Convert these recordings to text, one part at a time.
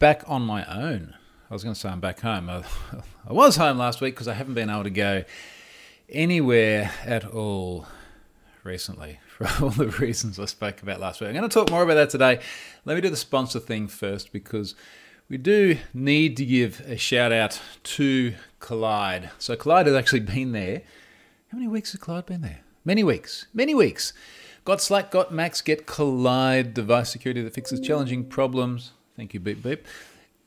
back on my own. I was going to say I'm back home. I was home last week because I haven't been able to go anywhere at all recently for all the reasons I spoke about last week. I'm going to talk more about that today. Let me do the sponsor thing first because we do need to give a shout out to Collide. So Collide has actually been there. How many weeks has Collide been there? Many weeks. Many weeks. Got Slack, got Max, get Collide, device security that fixes challenging problems. Thank you, beep, beep.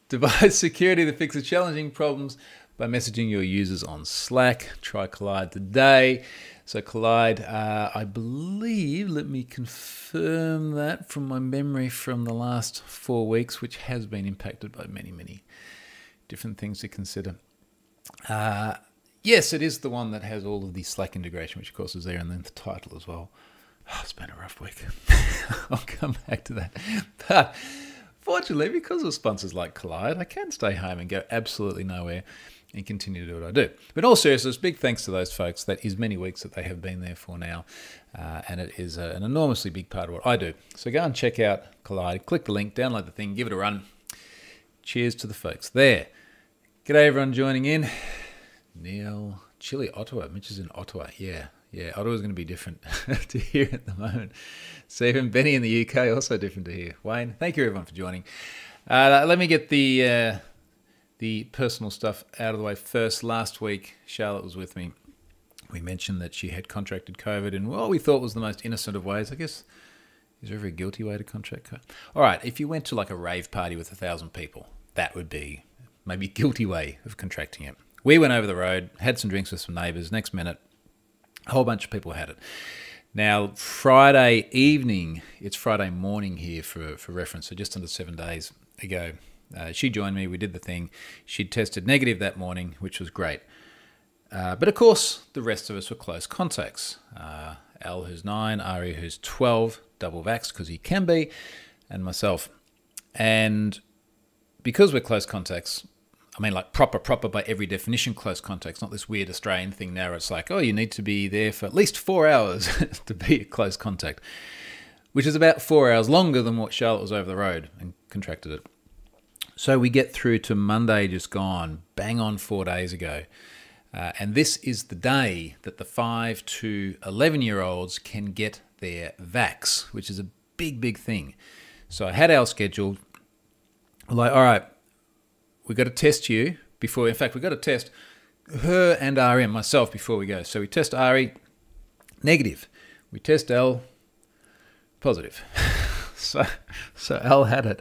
Device security that fixes challenging problems by messaging your users on Slack. Try Collide today. So Collide, I believe, let me confirm that from my memory from the last 4 weeks, which has been impacted by many, many different things to consider. Yes, it is the one that has all of the Slack integration, which of course is there, and then the title as well. Oh, it's been a rough week. I'll come back to that. But fortunately, because of sponsors like Collide, I can stay home and go absolutely nowhere and continue to do what I do. But in all seriousness, big thanks to those folks. That is many weeks that they have been there for now, and it is an enormously big part of what I do. So go and check out Collide, click the link, download the thing, give it a run. Cheers to the folks there. G'day everyone joining in. Neil, Chile, Ottawa. Mitch is in Ottawa. Yeah, Ottawa's going to be different to here at the moment. Stephen, Benny in the UK, also different to here. Wayne, thank you everyone for joining. Let me get the personal stuff out of the way first. Last week, Charlotte was with me. We mentioned that she had contracted COVID in what we thought was the most innocent of ways. I guess, is there ever a guilty way to contract COVID? All right, if you went to like a rave party with 1,000 people, that would be maybe a guilty way of contracting it. We went over the road, had some drinks with some neighbours. Next minute, a whole bunch of people had it. Now, Friday evening, it's Friday morning here for reference, so just under 7 days ago, she joined me, we did the thing. She'd tested negative that morning, which was great. But of course, the rest of us were close contacts. Al, who's 9, Ari, who's 12, double vaxxed because he can be, and myself. And because we're close contacts, I mean, like proper by every definition, close contacts, not this weird Australian thing now where it's like, oh, you need to be there for at least 4 hours to be a close contact, which is about 4 hours longer than what Charlotte was over the road and contracted it. So we get through to Monday just gone, bang on 4 days ago. And this is the day that the 5 to 11-year-olds can get their vax, which is a big, big thing. So I had our scheduled, like, all right, we got to test you before. In fact, we got to test her and Ari and myself before we go. So we test Ari, negative. We test Elle, positive. so Elle had it.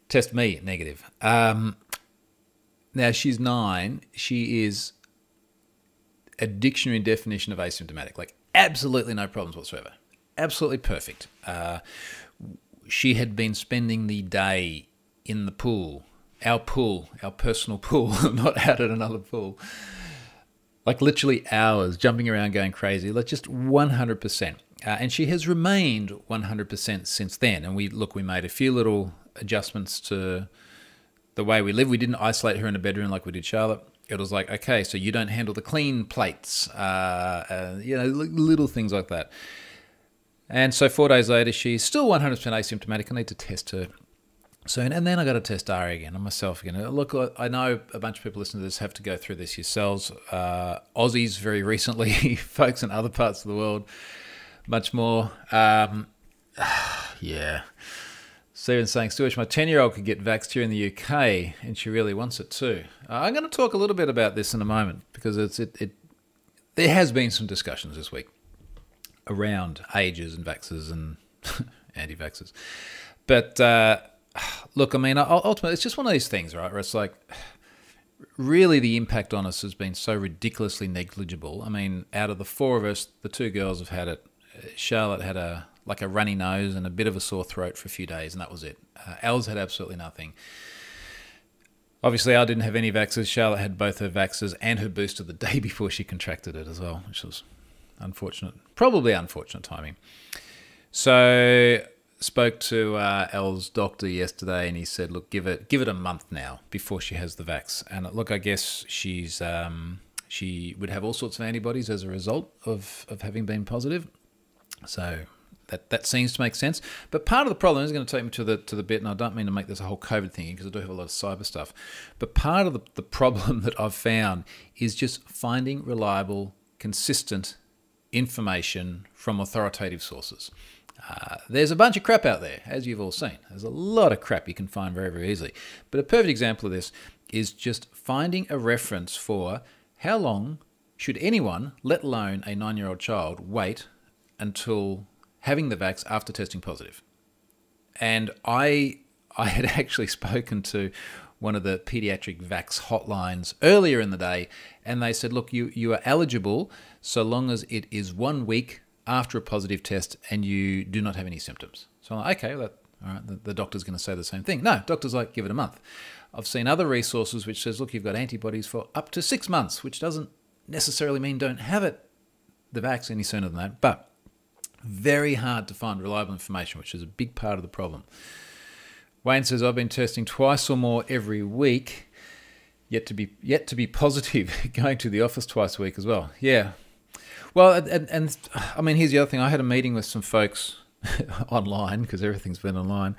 Test me, negative. Now she's 9. She is a dictionary definition of asymptomatic. Like absolutely no problems whatsoever. Absolutely perfect. She had been spending the day in the pool. Our personal pool, not out at another pool. Like literally hours, jumping around, going crazy, like just 100%. And she has remained 100% since then. And we made a few little adjustments to the way we live. We didn't isolate her in a bedroom like we did Charlotte. It was like, okay, so you don't handle the clean plates, little things like that. And so 4 days later, she's still 100% asymptomatic. I need to test her soon, and then I got to test Ari again and myself again. Look, I know a bunch of people listening to this have to go through this yourselves. Aussies very recently, folks in other parts of the world, much more. Yeah. Stephen's saying, Stuart, my 10-year-old could get vaxxed here in the UK, and she really wants it too. I'm going to talk a little bit about this in a moment because there has been some discussions this week around ages and vaxxers and anti-vaxxers, but. Look, I mean, ultimately, it's just one of these things, right, where it's like, really the impact on us has been so ridiculously negligible. I mean, out of the 4 of us, the 2 girls have had it. Charlotte had a runny nose and a bit of a sore throat for a few days, and that was it. Elle's had absolutely nothing. Obviously, I didn't have any vaxxers. Charlotte had both her vaxxers and her booster the day before she contracted it as well, which was unfortunate, probably unfortunate timing. So spoke to Elle's doctor yesterday, and he said, look, give it a month now before she has the vax. And look, I guess she would have all sorts of antibodies as a result of having been positive. So That seems to make sense. But part of the problem is going to take me to the bit, and I don't mean to make this a whole COVID thing because I do have a lot of cyber stuff. But part of the problem that I've found is just finding reliable, consistent information from authoritative sources. There's a bunch of crap out there, as you've all seen. There's a lot of crap you can find very, very easily. But a perfect example of this is just finding a reference for how long should anyone, let alone a 9-year-old child, wait until having the vax after testing positive. And I had actually spoken to one of the pediatric vax hotlines earlier in the day, and they said, look, you are eligible so long as it is 1 week after a positive test and you do not have any symptoms. So I'm like, okay, all right, the doctor's going to say the same thing. No, doctor's like, give it a month. I've seen other resources which says, look, you've got antibodies for up to 6 months, which doesn't necessarily mean don't have it, the vax, any sooner than that, but very hard to find reliable information, which is a big part of the problem. Wayne says, I've been testing twice or more every week, yet to be positive, going to the office twice a week as well. Yeah. Well, and I mean, here's the other thing. I had a meeting with some folks online, because everything's been online,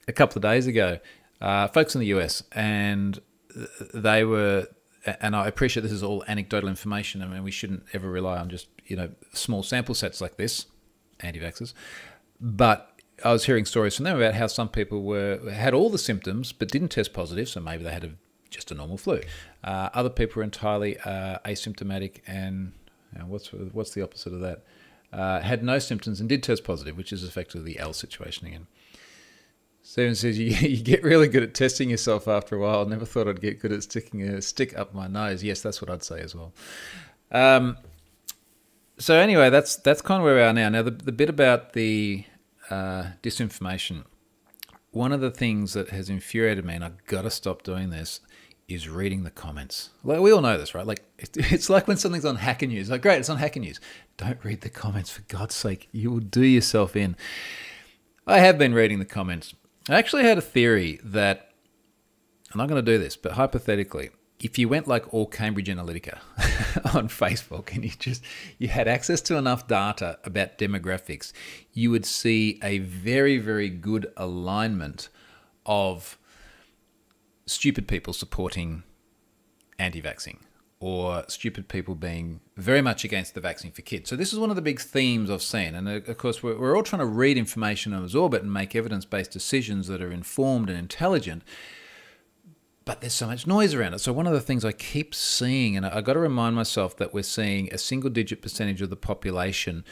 a couple of days ago, folks in the US, and they were, and I appreciate this is all anecdotal information. I mean, we shouldn't ever rely on just, small sample sets like this, anti-vaxxers. But I was hearing stories from them about how some people had all the symptoms but didn't test positive, so maybe they had just a normal flu. Other people were entirely asymptomatic and what's the opposite of that? Had no symptoms and did test positive, which is effectively the L situation again. Stephen says, you get really good at testing yourself after a while. I never thought I'd get good at sticking a stick up my nose. Yes, that's what I'd say as well. So anyway, that's kind of where we are now. Now, the bit about the disinformation, one of the things that has infuriated me, and I've got to stop doing this, is reading the comments. Like, we all know this, right? Like, it's like when something's on Hacker News. Like, great, it's on Hacker News. Don't read the comments, for God's sake. You will do yourself in. I have been reading the comments. I actually had a theory that, I'm not going to do this, but hypothetically, if you went like all Cambridge Analytica on Facebook and you had access to enough data about demographics, you would see a very, very good alignment of stupid people supporting anti-vaxxing or stupid people being very much against the vaccine for kids. So this is one of the big themes I've seen. And of course, we're all trying to read information and absorb it and make evidence-based decisions that are informed and intelligent. But there's so much noise around it. So one of the things I keep seeing, and I've got to remind myself that we're seeing a single-digit percentage of the population,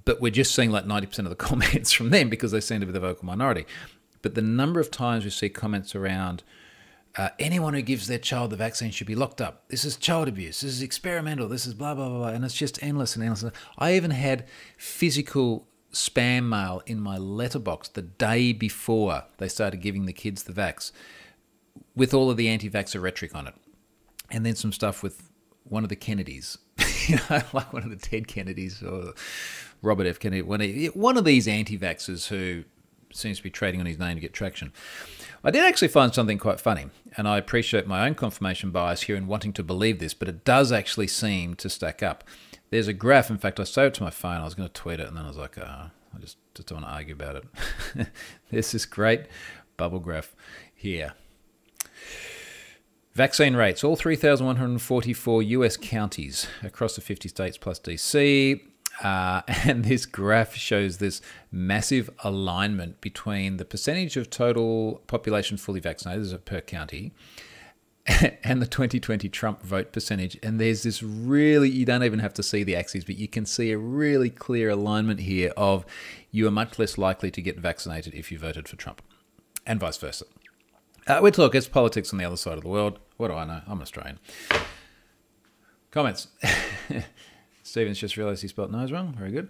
but we're just seeing like 90% of the comments from them because they seem to be the vocal minority. But the number of times we see comments around anyone who gives their child the vaccine should be locked up. This is child abuse. This is experimental. This is blah, blah, blah, blah. And it's just endless and endless. I even had physical spam mail in my letterbox the day before they started giving the kids the vax, with all of the anti-vaxxer rhetoric on it. And then some stuff with one of the Kennedys, like one of the Ted Kennedys or Robert F. Kennedy, one of these anti-vaxxers who seems to be trading on his name to get traction. I did actually find something quite funny, and I appreciate my own confirmation bias here in wanting to believe this, but it does actually seem to stack up. There's a graph. In fact, I saved it to my phone. I was going to tweet it, and then I was like, I just don't want to argue about it. There's this great bubble graph here. Vaccine rates, all 3,144 US counties across the 50 states plus DC. And this graph shows this massive alignment between the percentage of total population fully vaccinated, this is per county, and the 2020 Trump vote percentage. And there's this really, you don't even have to see the axes, but you can see a really clear alignment here of you are much less likely to get vaccinated if you voted for Trump, and vice versa. We talk, it's politics on the other side of the world. What do I know? I'm Australian. Comments. Stephen's just realised he spelled nose wrong. Very good.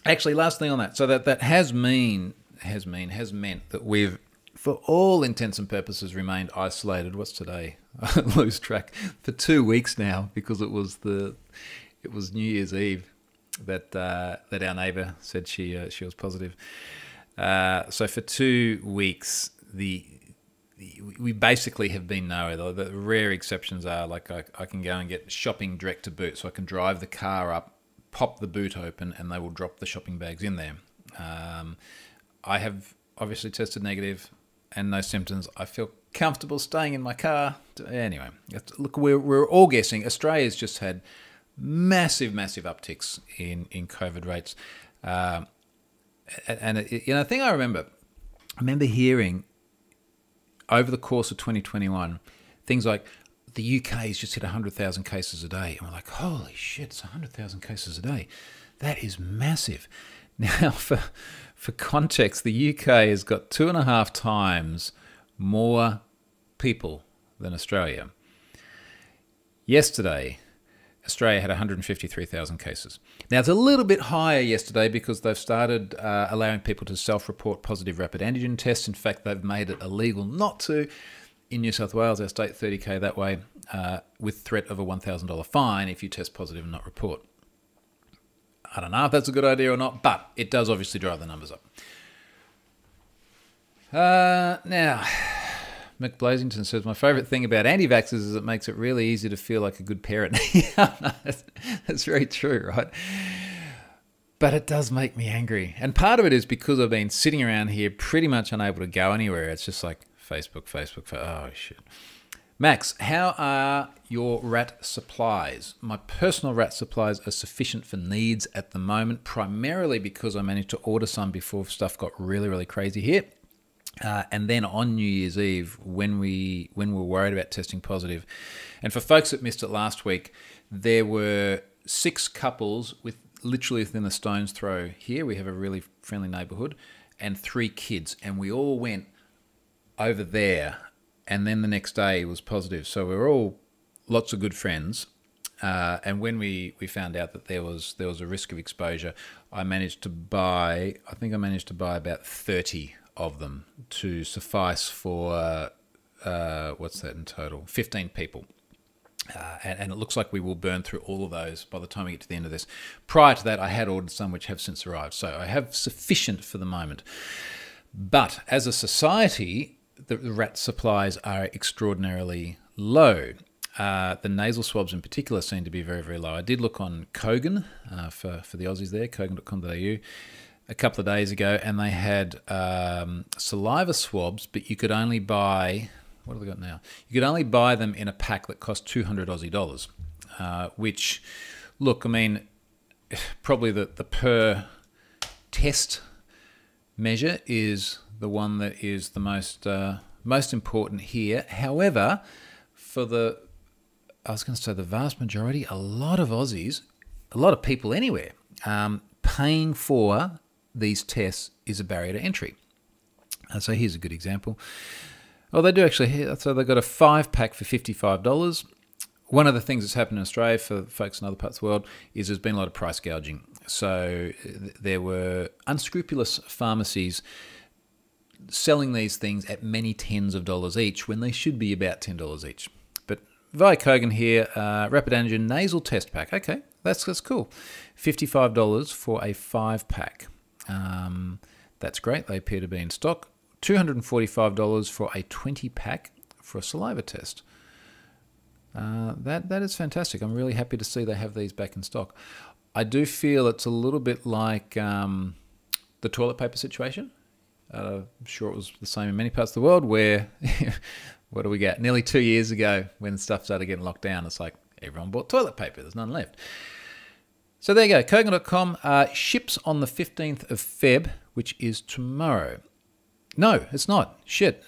Actually, last thing on that. So that has meant that we've, for all intents and purposes, remained isolated. What's today? I lose track. For 2 weeks now, because it was New Year's Eve that our neighbour said she was positive. So for 2 weeks, we basically have been nowhere. The rare exceptions are like I can go and get shopping direct to boot, so I can drive the car up, pop the boot open, and they will drop the shopping bags in there. I have obviously tested negative and no symptoms. I feel comfortable staying in my car. Anyway, look, we're all guessing. Australia's just had massive upticks in COVID rates. And the thing I remember hearing over the course of 2021, things like the UK's just hit 100,000 cases a day. And we're like, holy shit, it's 100,000 cases a day. That is massive. Now, for context, the UK has got 2.5 times more people than Australia. Yesterday, Australia had 153,000 cases. Now, it's a little bit higher yesterday because they've started allowing people to self-report positive rapid antigen tests. In fact, they've made it illegal not to. In New South Wales, our state, 30k that way, with threat of a $1,000 fine if you test positive and not report. I don't know if that's a good idea or not, but it does obviously drive the numbers up. Now, Mick Blazington says, my favourite thing about anti-vaxxers is it makes it really easy to feel like a good parent. Yeah, no, that's very true, right? But it does make me angry. And part of it is because I've been sitting around here pretty much unable to go anywhere. It's just like Facebook, oh shit. Max, how are your rat supplies? My personal rat supplies are sufficient for needs at the moment, primarily because I managed to order some before stuff got really crazy here. And then on New Year's Eve, when we were worried about testing positive, and for folks that missed it last week, there were 6 couples literally within a stone's throw here. We have a really friendly neighbourhood, and 3 kids, and we all went over there. And then the next day was positive. So we were all lots of good friends. And when we found out that there was a risk of exposure, I think I managed to buy about 30 of them to suffice for, what's that in total? 15 people. And it looks like we will burn through all of those by the time we get to the end of this. Prior to that, I had ordered some which have since arrived. So I have sufficient for the moment. But as a society, the rat supplies are extraordinarily low. The nasal swabs in particular seem to be very low. I did look on Kogan for the Aussies there, kogan.com.au, a couple of days ago, and they had saliva swabs, but you could only buy, what have they got now? You could only buy them in a pack that cost 200 Aussie dollars, which, look, I mean, probably the per test measure is the one that is the most important here. However, for the vast majority, a lot of Aussies, a lot of people anywhere, paying for these tests is a barrier to entry. So here's a good example. Oh, they do actually. So they've got a 5-pack for $55. One of the things that's happened in Australia for folks in other parts of the world is there's been a lot of price gouging. So there were unscrupulous pharmacies selling these things at many tens of dollars each when they should be about $10 each. But via Kogan here, rapid antigen nasal test pack. Okay, that's cool. $55 for a 5-pack. That's great. They appear to be in stock. $245 for a 20-pack for a saliva test. That is fantastic. I'm really happy to see they have these back in stock. I do feel it's a little bit like the toilet paper situation. I'm sure it was the same in many parts of the world where, what do we get? Nearly 2 years ago when stuff started getting locked down, it's like everyone bought toilet paper. There's none left. So there you go. Kogan.com ships on the 15th of Feb, which is tomorrow. No, it's not. Shit.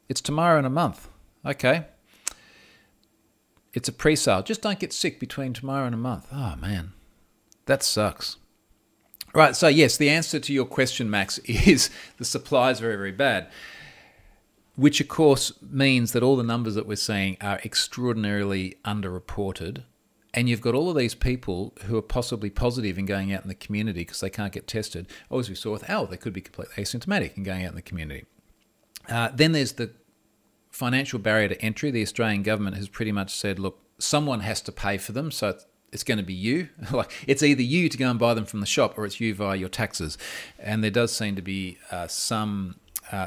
It's tomorrow in a month. Okay. It's a pre-sale. Just don't get sick between tomorrow and a month. Oh, man. That sucks. Right, so yes, the answer to your question, Max, is the supply is very bad, which of course means that all the numbers that we're seeing are extraordinarily underreported, and you've got all of these people who are possibly positive and going out in the community because they can't get tested, or as we saw with they could be completely asymptomatic and going out in the community. Then there's the financial barrier to entry. The Australian government has pretty much said, look, someone has to pay for them, so it's going to be you. Like, it's either you to go and buy them from the shop or it's you via your taxes. And there does seem to be some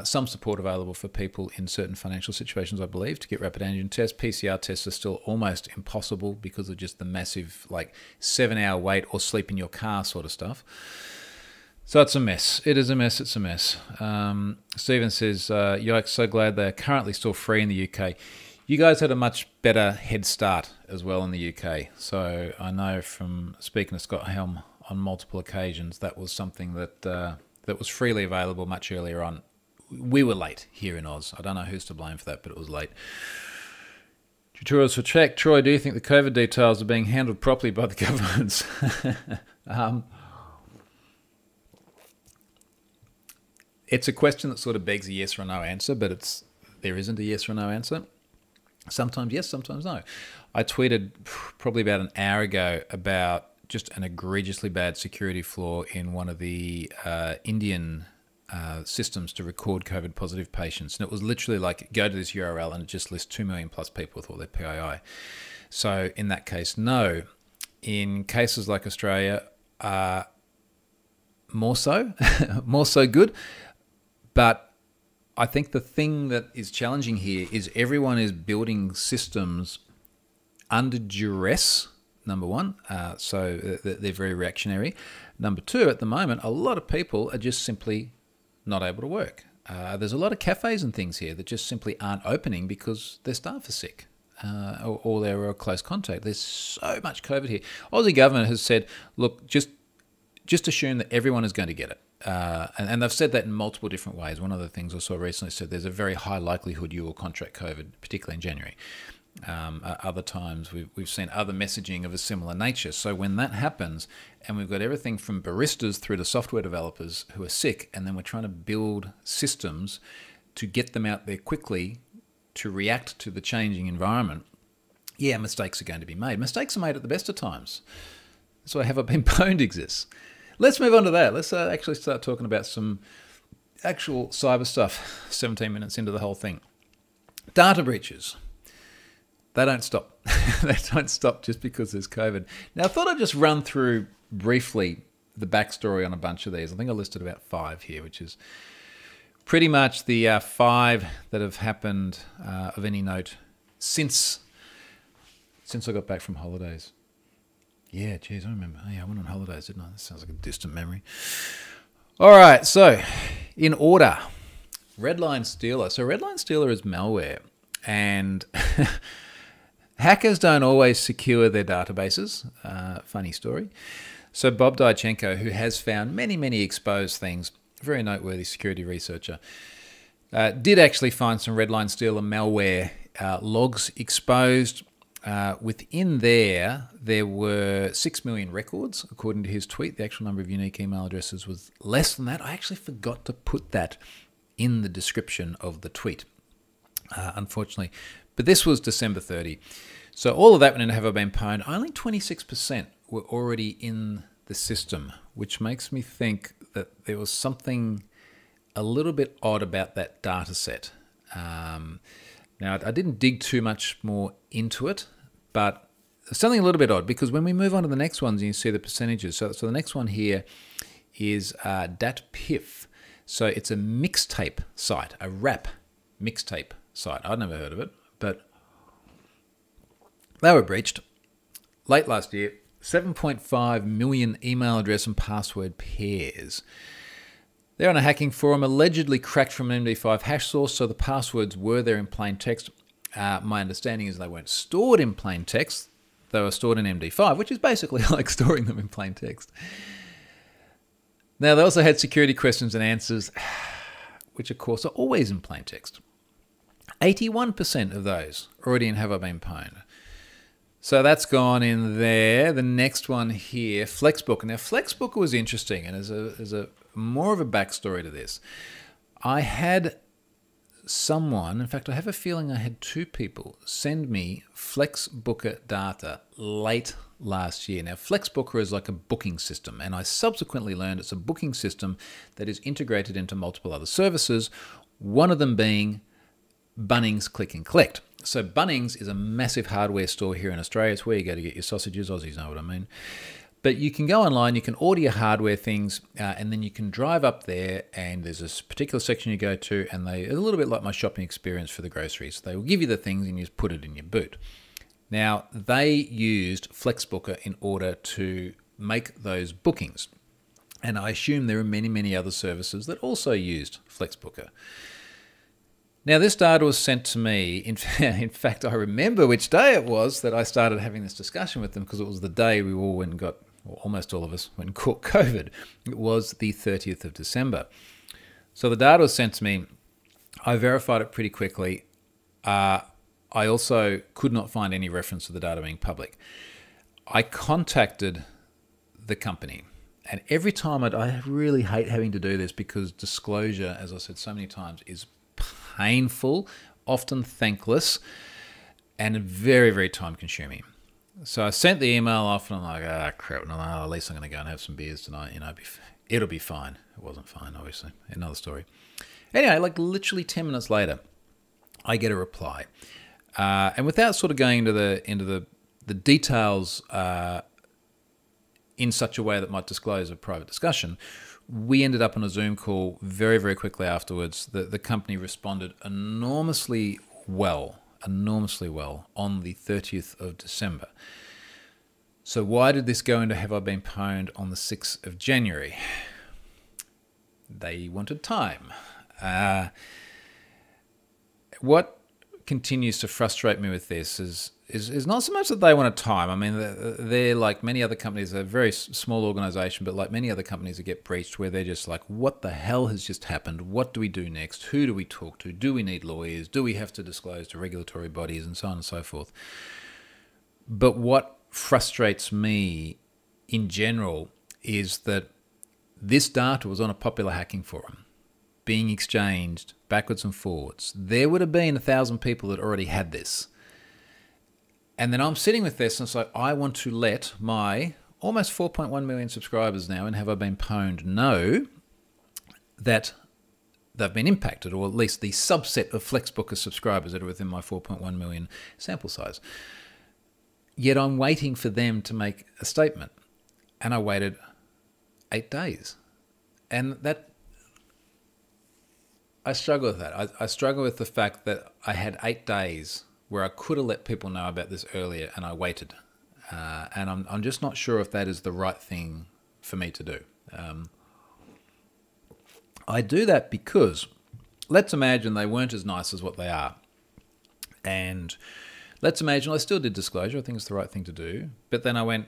some support available for people in certain financial situations, I believe, to get rapid antigen tests. PCR tests are still almost impossible because of just the massive, like, 7-hour wait or sleep in your car sort of stuff. So it's a mess. It is a mess. It's a mess. Stephen says, yikes, so glad they're currently still free in the UK. You guys had a much better head start as well in the UK. So I know from speaking to Scott Helm on multiple occasions, that was something that that was freely available much earlier on. We were late here in Oz. I don't know who's to blame for that, but it was late. Tutorials for check. Troy, do you think the COVID details are being handled properly by the governments? It's a question that sort of begs a yes or no answer, but there isn't a yes or no answer. Sometimes yes, sometimes no. I tweeted probably about an hour ago about just an egregiously bad security flaw in one of the Indian systems to record COVID positive patients. And it was literally like, go to this URL and it just lists 2 million plus people with all their PII. So in that case, no. In cases like Australia, more so, more so good. But I think the thing that is challenging here is everyone is building systems under duress, number one. So they're very reactionary. Number two, at the moment, a lot of people are just simply not able to work. There's a lot of cafes and things here that just simply aren't opening because their staff are sick or they're a close contact. There's so much COVID here. Aussie government has said, look, just assume that everyone is going to get it. And they've said that in multiple different ways. One of the things I saw recently said there's a very high likelihood you will contract COVID, particularly in January. Other times we've seen other messaging of a similar nature. So when that happens, and we've got everything from baristas through to software developers who are sick, and then we're trying to build systems to get them out there quickly to react to the changing environment, yeah, mistakes are going to be made. Mistakes are made at the best of times. That's why Have I Been Pwned exists. Let's move on to that. Let's actually start talking about some actual cyber stuff 17 minutes into the whole thing. Data breaches. They don't stop. They don't stop just because there's COVID. Now, I thought I'd just run through briefly the backstory on a bunch of these. I think I listed about 5 here, which is pretty much the 5 that have happened of any note since I got back from holidays. Yeah, geez, I remember. Oh, yeah, I went on holidays, didn't I? That sounds like a distant memory. All right, so in order, Redline Stealer. So Redline Stealer is malware, and hackers don't always secure their databases. Funny story. So Bob Dychenko, who has found many, many exposed things, very noteworthy security researcher, did actually find some Redline Stealer malware logs exposed. Within there were 6 million records, according to his tweet. The actual number of unique email addresses was less than that. I actually forgot to put that in the description of the tweet, unfortunately. But this was December 30. So all of that went into Have I Been Pwned. Only 26% were already in the system, which makes me think that there was something a little bit odd about that data set. Now, I didn't dig too much more into it, but something a little bit odd, because when we move on to the next ones, you see the percentages. So the next one here is Dat Piff. So it's a mixtape site, a rap mixtape site. I'd never heard of it, but they were breached late last year. 7.5 million email address and password pairs. They're on a hacking forum, allegedly cracked from an MD5 hash source, so the passwords were there in plain text. My understanding is they weren't stored in plain text. They were stored in MD5, which is basically like storing them in plain text. Now, they also had security questions and answers, which, of course, are always in plain text. 81% of those already in Have I Been Pwned. So that's gone in there. The next one here, Flexbook. Now, Flexbook was interesting, and there's a more of a backstory to this. I had someone, in fact, I have a feeling I had 2 people send me Flexbooker data late last year. Now, Flexbooker is like a booking system, and I subsequently learned it's a booking system that is integrated into multiple other services, one of them being Bunnings Click and Collect. So Bunnings is a massive hardware store here in Australia. It's where you go to get your sausages. Aussies know what I mean. But you can go online, you can order your hardware things, and then you can drive up there, and there's this particular section you go to, and it's a little bit like my shopping experience for the groceries. They will give you the things and you just put it in your boot. Now, they used Flexbooker in order to make those bookings. And I assume there are many, many other services that also used Flexbooker. Now, this data was sent to me. In fact, I remember which day it was that I started having this discussion with them, because it was the day we all went and got, or almost all of us, went and caught COVID. It was the 30th of December. So the data was sent to me. I verified it pretty quickly. I also could not find any reference to the data being public. I contacted the company. And every time I really hate having to do this, because disclosure, as I said so many times, is painful, often thankless, and very, very time consuming. So I sent the email off and I'm like, crap, no, at least I'm going to go and have some beers tonight. It'll be fine. It wasn't fine, obviously. Another story. Anyway, like literally 10 minutes later, I get a reply. And without sort of going into the details in such a way that might disclose a private discussion, we ended up on a Zoom call very, very quickly afterwards. The company responded enormously well on the 30th of December. So why did this go into Have I Been Pwned on the 6th of January? They wanted time. What continues to frustrate me with this is not so much that they wanted time. I mean, they're like many other companies, a very small organization, but like many other companies that get breached, where they're just like, what the hell has just happened? What do we do next? Who do we talk to? Do we need lawyers? Do we have to disclose to regulatory bodies, and so on and so forth? But what frustrates me in general is that this data was on a popular hacking forum, being exchanged backwards and forwards. There would have been 1,000 people that already had this. And then I'm sitting with this and it's like, I want to let my almost 4.1 million subscribers now in Have I Been Pwned know that they've been impacted, or at least the subset of Flexbooker subscribers that are within my 4.1 million sample size. Yet I'm waiting for them to make a statement. And I waited 8 days. And that, I struggle with that. I struggle with the fact that I had 8 days where I could have let people know about this earlier, and I waited. And I'm just not sure if that is the right thing for me to do. I do that because let's imagine they weren't as nice as what they are. And let's imagine I still did disclosure. I think it's the right thing to do. But then I went,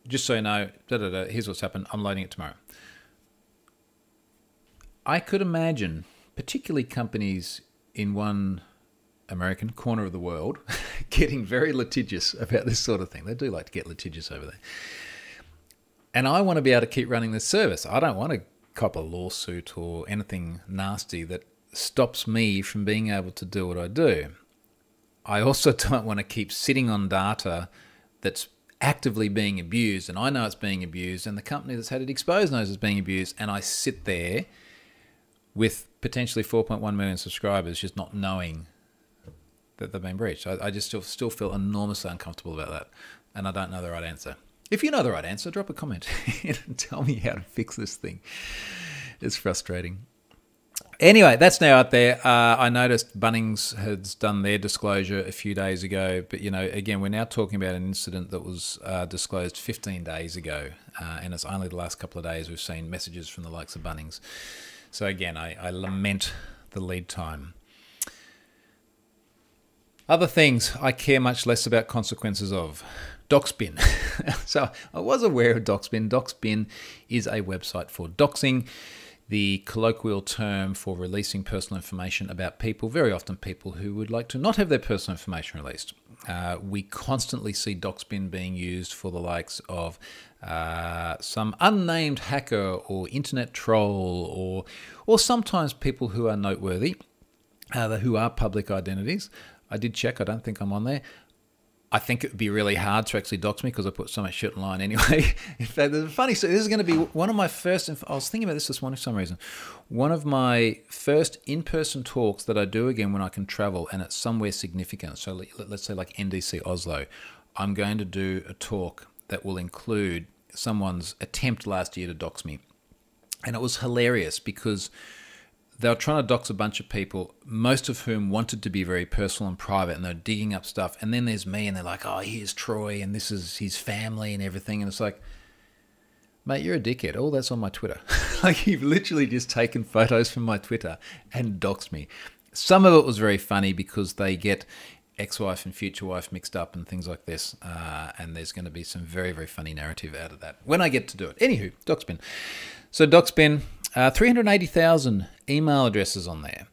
just so you know, here's what's happened. I'm loading it tomorrow. I could imagine, particularly companies in one American corner of the world, getting very litigious about this sort of thing. They do like to get litigious over there. And I want to be able to keep running this service. I don't want to cop a lawsuit or anything nasty that stops me from being able to do what I do. I also don't want to keep sitting on data that's actively being abused, and I know it's being abused, and the company that's had it exposed knows it's being abused, and I sit there with potentially 4.1 million subscribers just not knowing that they've been breached. I just still feel enormously uncomfortable about that, and I don't know the right answer. If you know the right answer, drop a comment and tell me how to fix this thing. It's frustrating. Anyway, that's now out there. I noticed Bunnings has done their disclosure a few days ago, but again, we're now talking about an incident that was disclosed 15 days ago, and it's only the last couple of days we've seen messages from the likes of Bunnings. So again, I lament the lead time. Other things I care much less about consequences of. Doxbin. So I was aware of Doxbin. Doxbin is a website for doxing, the colloquial term for releasing personal information about people, very often people who would like to not have their personal information released. We constantly see Doxbin being used for the likes of some unnamed hacker or internet troll, or sometimes people who are noteworthy, who are public identities. I did check. I don't think I'm on there. I think it would be really hard to actually dox me because I put so much shit online anyway. In fact, the funny story, this is going to be one of my first, I was thinking about this morning for some reason, one of my first in-person talks that I do again when I can travel and it's somewhere significant. So let's say like NDC Oslo. I'm going to do a talk that will include someone's attempt last year to dox me. And it was hilarious because they were trying to dox a bunch of people, most of whom wanted to be very personal and private, and they're digging up stuff. And then there's me, and they're like, oh, here's Troy, and this is his family and everything. And it's like, mate, you're a dickhead. All that's on my Twitter. Like, you've literally just taken photos from my Twitter and doxed me. Some of it was very funny because they get ex-wife and future wife mixed up and things like this. And there's going to be some very, very funny narrative out of that when I get to do it. Anywho, Doxbin. So Doxbin, 380,000 email addresses on there.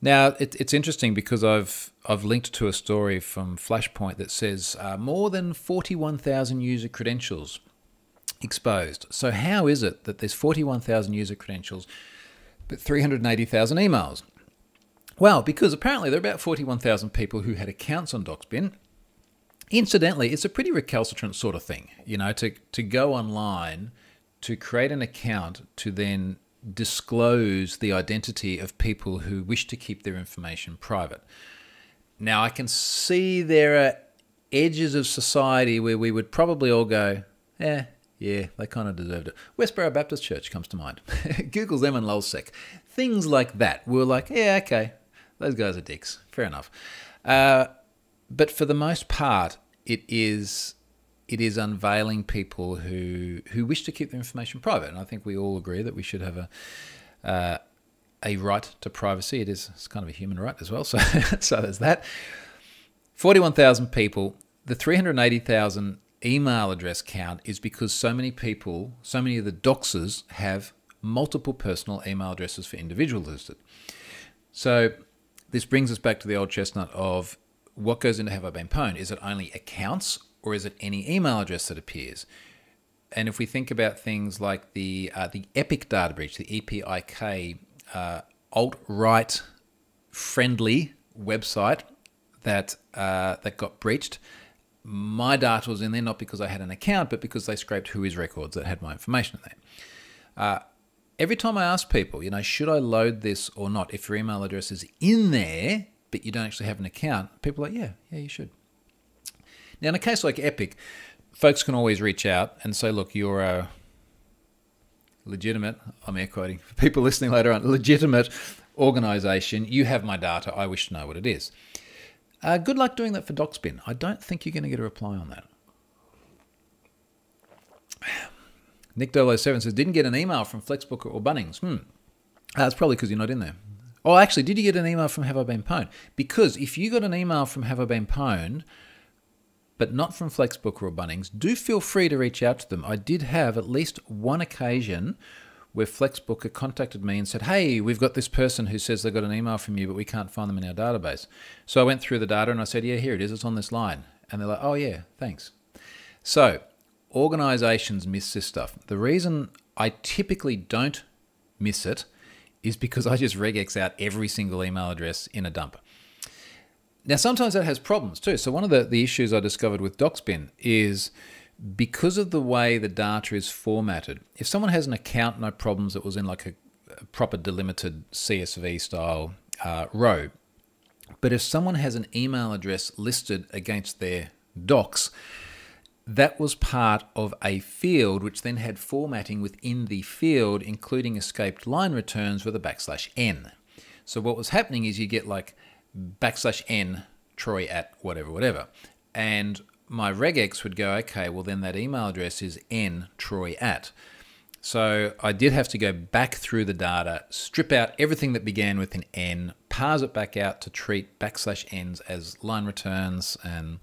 Now, it's interesting because I've linked to a story from Flashpoint that says more than 41,000 user credentials exposed. So how is it that there's 41,000 user credentials but 380,000 emails? Well, because apparently there are about 41,000 people who had accounts on Doxbin. Incidentally, it's a pretty recalcitrant sort of thing, you know, to go online, to create an account, to then disclose the identity of people who wish to keep their information private. Now, I can see there are edges of society where we would probably all go, yeah, they kind of deserved it. Westboro Baptist Church comes to mind. Google's them and lulsec. Things like that. We're like, yeah, okay, those guys are dicks. Fair enough. But for the most part, it is unveiling people who wish to keep their information private. And I think we all agree that we should have a right to privacy. It's kind of a human right as well. So, so there's that. 41,000 people. The 380,000 email address count is because so many people, so many of the doxers have multiple personal email addresses for individuals listed. So this brings us back to the old chestnut of what goes into Have I Been Pwned? Is it only accounts, or is it any email address that appears? And if we think about things like the Epic data breach, the EPIK alt-right friendly website that got breached, my data was in there not because I had an account, but because they scraped Whois records that had my information in there. Every time I ask people, you know, should I load this or not? If your email address is in there, but you don't actually have an account, people are like, yeah, you should. Now, in a case like Epic, folks can always reach out and say, look, you're a legitimate, I'm air quoting, for people listening later on, legitimate organisation. You have my data. I wish to know what it is. Good luck doing that for Doxbin. I don't think you're going to get a reply on that. Nick007 says, didn't get an email from Flexbook or Bunnings. That's probably because you're not in there. Oh, actually, did you get an email from Have I Been Pwned? Because if you got an email from Have I Been Pwned, but not from Flexbook or Bunnings, do feel free to reach out to them. I did have at least one occasion where Flexbook contacted me and said, hey, we've got this person who says they got an email from you, but we can't find them in our database. So I went through the data and I said, yeah, here it is. It's on this line. And they're like, oh, yeah, thanks. So organizations miss this stuff. The reason I typically don't miss it is because I just regex out every single email address in a dump. Now, sometimes that has problems too. So one of the issues I discovered with Doxbin is because of the way the data is formatted, if someone has an account, no problems, it was in like a proper delimited CSV style row. But if someone has an email address listed against their docs, that was part of a field which then had formatting within the field, including escaped line returns with a \n. So what was happening is you get like \n Troy at whatever. And my regex would go, okay, well then that email address is n Troy at. So I did have to go back through the data, strip out everything that began with an n, parse it back out to treat \n's as line returns. And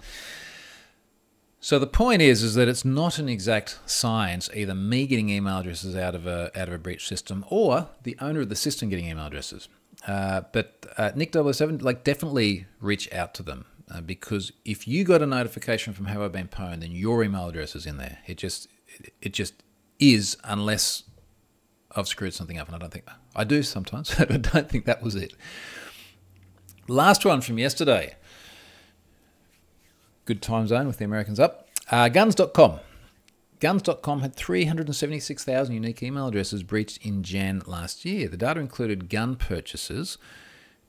so the point is that it's not an exact science, either me getting email addresses out of a breach system or the owner of the system getting email addresses. But Nick007, like, definitely reach out to them because if you got a notification from Have I Been Pwned, then your email address is in there. It just is, unless I've screwed something up, and I don't think I do sometimes. But I don't think that was it. Last one from yesterday. Good time zone with the Americans up. Guns.com. Guns.com had 376,000 unique email addresses breached in Jan last year. The data included gun purchases,